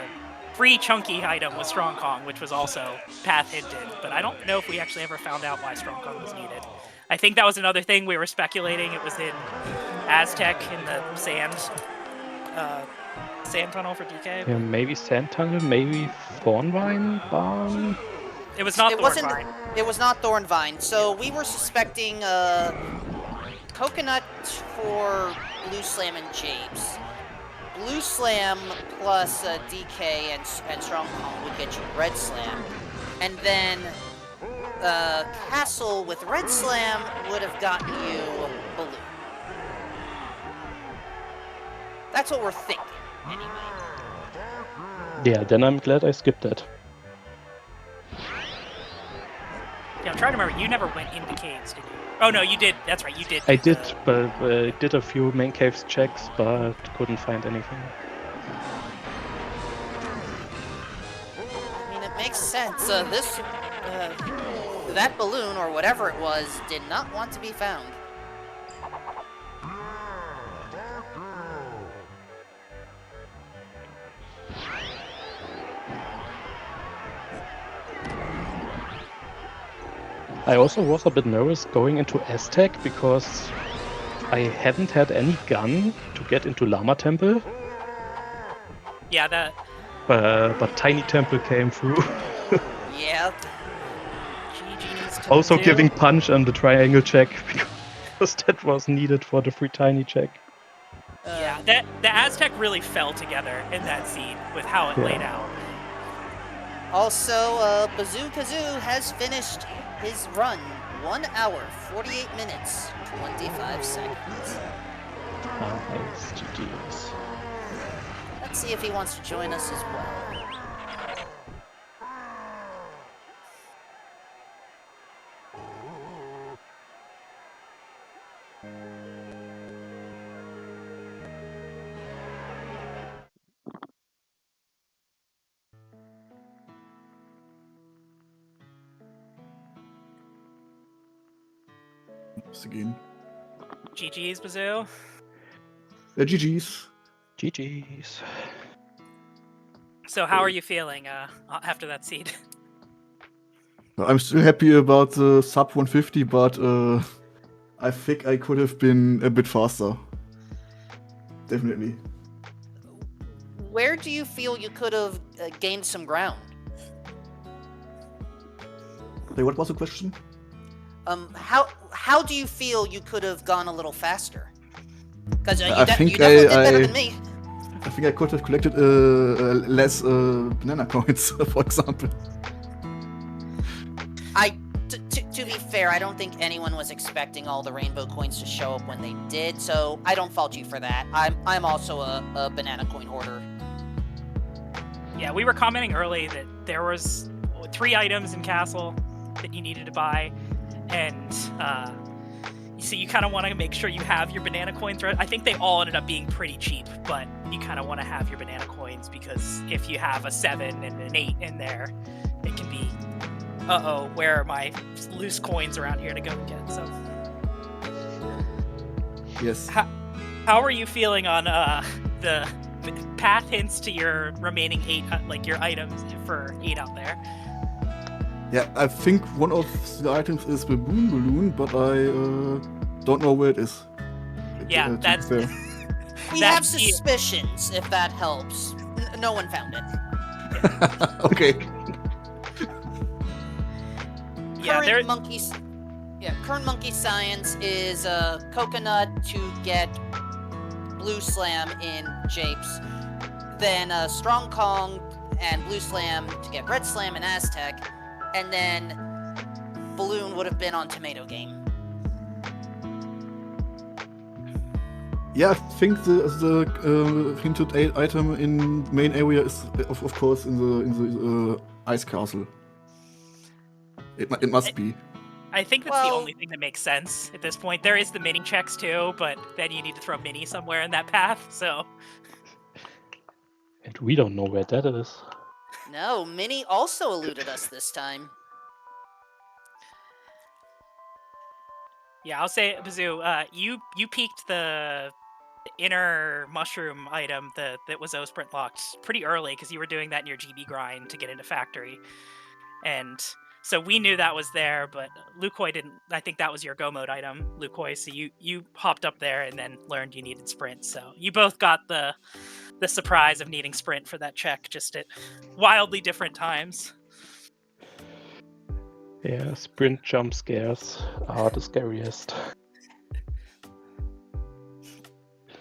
free chunky item was Strong Kong, which was also path hinted. But I don't know if we actually ever found out why Strong Kong was needed. I think that was another thing we were speculating. It was in Aztec in the sand tunnel for DK. Yeah, maybe Sand Tunnel, maybe Thornvine Barn? It was not Thornvine. Thornvine. It was not Thornvine. So we were suspecting Coconut for Blue Slam and Japes. Blue Slam plus DK and Strong Kong would get you Red Slam. And then Castle with Red Slam would have gotten you Balloon. That's what we're thinking, anyway. Yeah, then I'm glad I skipped that. Yeah, I'm trying to remember. You never went into caves, did you? Oh no, you did. That's right, you did. I did, but I did a few main caves checks, but couldn't find anything. I mean, it makes sense. That balloon, or whatever it was, did not want to be found. I also was a bit nervous going into Aztec because I hadn't had any gun to get into Llama Temple, Yeah, that. but Tiny Temple came through. Yeah. GG's to Also do. giving punch on the triangle check because that was needed for the free Tiny check. Yeah, the Aztec really fell together in that scene with how it laid out. Also, BazooKazoo has finished his run 1 hour, 48 minutes, 25 seconds. Nice, GG's. Let's see if he wants to join us as well. Muss gehen. GG's, Bazoo. GG's. GG's. So how are you feeling after that seed? I'm still happy about the sub 150, but I think I could have been a bit faster. Definitely. Where do you feel you could have gained some ground? Hey, what was the question? How do you feel you could have gone a little faster? Because you I definitely think did better than me. I think I could have collected less banana coins, for example. To be fair, I don't think anyone was expecting all the rainbow coins to show up when they did, so I don't fault you for that. I'm also a banana coin hoarder. Yeah, we were commenting early that there was 3 items in Castle that you needed to buy, and so you kind of want to make sure you have your banana coins. I think they all ended up being pretty cheap, but you kind of want to have your banana coins because if you have a 7 and an 8 in there, it can be, uh-oh, where are my loose coins around here to go and get? So, Yes. how are you feeling on the path hints to your remaining 8, like your items for 8 out there? Yeah, I think one of the items is the Boom Balloon, but I don't know where it is. Yeah, to be that's... fair. We have suspicions, if that helps. No one found it. Okay. Yeah, current monkey science is coconut to get blue slam in Japes, then strong Kong and blue slam to get red slam in Aztec, and then balloon would have been on tomato game. Yeah, I think the hinted item in main area is of course in the ice castle. It must be. I think that's the Well- only thing that makes sense at this point. There is the mini checks too, but then you need to throw mini somewhere in that path, so... And we don't know where that is. No, Minnie also eluded us this time. Yeah, I'll say, Bazoo, you peeked the inner mushroom item that was O sprint locked pretty early because you were doing that in your GB grind to get into factory. And so we knew that was there, but Lukoi didn't. I think that was your go mode item, Lukoi, so you hopped up there and then learned you needed sprint. So you both got the surprise of needing sprint for that check, just at wildly different times. Yeah, sprint jump scares are the scariest.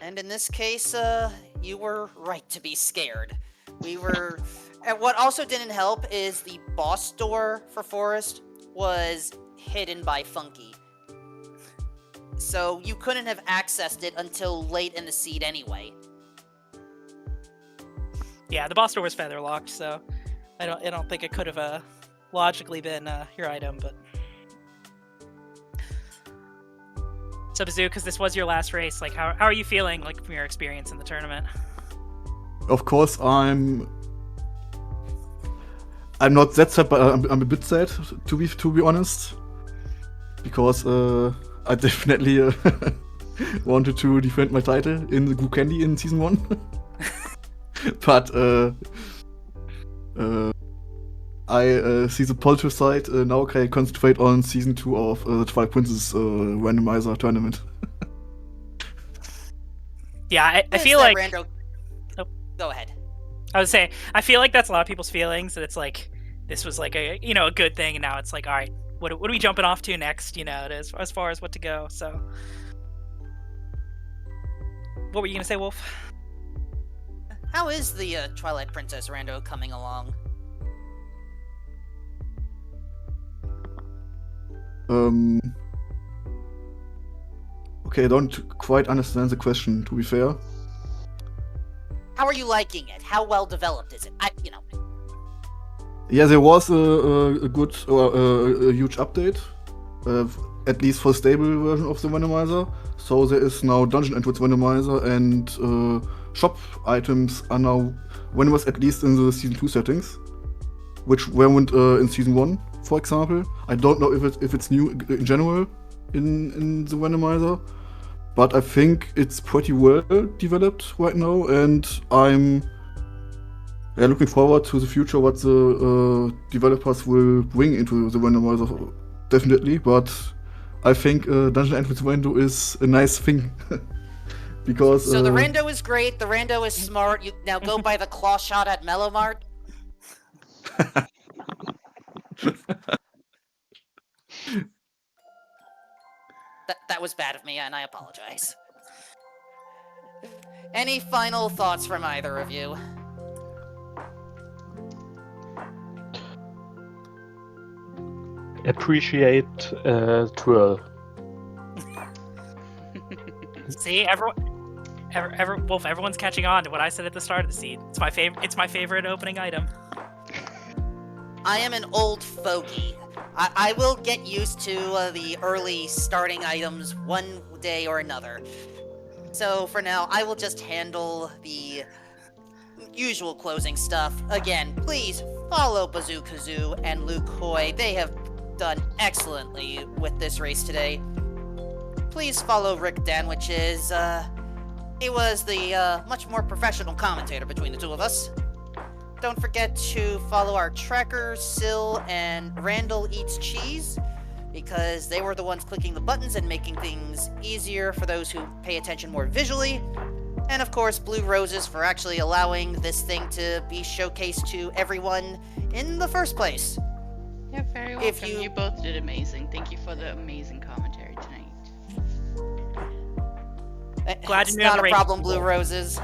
And in this case, you were right to be scared. We were... And what also didn't help is the boss door for Forest was hidden by Funky. So you couldn't have accessed it until late in the seed anyway. Yeah, the boss door was feather locked, so I don't think it could have logically been your item, but... So Bazoo, because this was your last race, like how are you feeling, like, from your experience in the tournament? Of course, I'm not that sad, but I'm a bit sad to be honest, because I definitely wanted to defend my title in the Goo Candy in season 1, but I see the positive side. Now can I concentrate on season 2 of the Twilight Princess randomizer tournament. Yeah, I Is feel that like... Rando... Oh. Go ahead. I would say, I feel like that's a lot of people's feelings, that it's like, this was like a good thing, and now it's like, alright, what are we jumping off to next, as far as what to go, so... What were you gonna say, Wolf? How is the Twilight Princess Rando coming along? Okay, I don't quite understand the question, to be fair. How are you liking it? How well developed is it? Yeah, there was a good or a huge update, at least for stable version of the randomizer. So there is now dungeon entrance randomizer, and shop items are now randomized, at least in the season 2 settings, which weren't in season 1, for example. I don't know if it's new in general in the randomizer, but I think it's pretty well developed right now, and I'm looking forward to the future, what the developers will bring into the randomizer, definitely. But I think dungeon entrance rando is a nice thing. Because So the rando is great, the rando is smart. You now go buy the claw shot at Mellowmart. That was bad of me, and I apologize. Any final thoughts from either of you? Appreciate Twirl. See, Wolf, everyone's catching on to what I said at the start of the seed. It's my favorite opening item. I am an old fogey. I will get used to the early starting items one day or another. So for now, I will just handle the usual closing stuff. Again, please follow BazooKazoo and Lukoi. They have done excellently with this race today. Please follow Rick Danwich's. He was the much more professional commentator between the two of us. Don't forget to follow our trackers, Syl and Randall Eats Cheese, because they were the ones clicking the buttons and making things easier for those who pay attention more visually. And of course, Blue Roses for actually allowing this thing to be showcased to everyone in the first place. You're very welcome. You both did amazing. Thank you for the amazing commentary tonight. Glad it's to know not the a race problem, people. Blue Roses.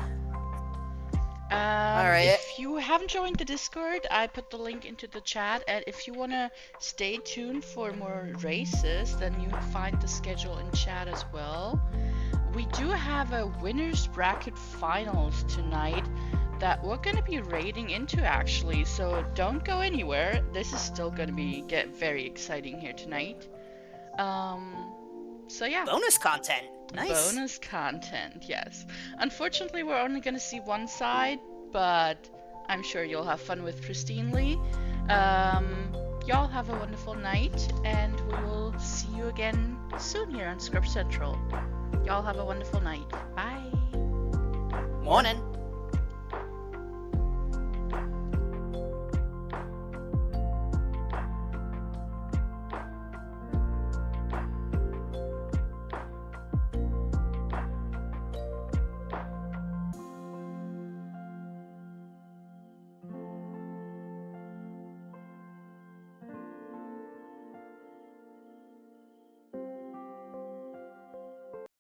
Alright. If you haven't joined the Discord, I put the link into the chat, and if you want to stay tuned for more races, then you find the schedule in chat as well. We do have a winners bracket finals tonight that we're going to be raiding into, actually, so don't go anywhere. This is still going to get very exciting here tonight. So yeah. Bonus content. Nice. Bonus content, yes. Unfortunately, we're only going to see one side, but I'm sure you'll have fun with Pristine Lee. Y'all have a wonderful night, and we will see you again soon here on Scrub Central. Y'all have a wonderful night. Bye. Morning.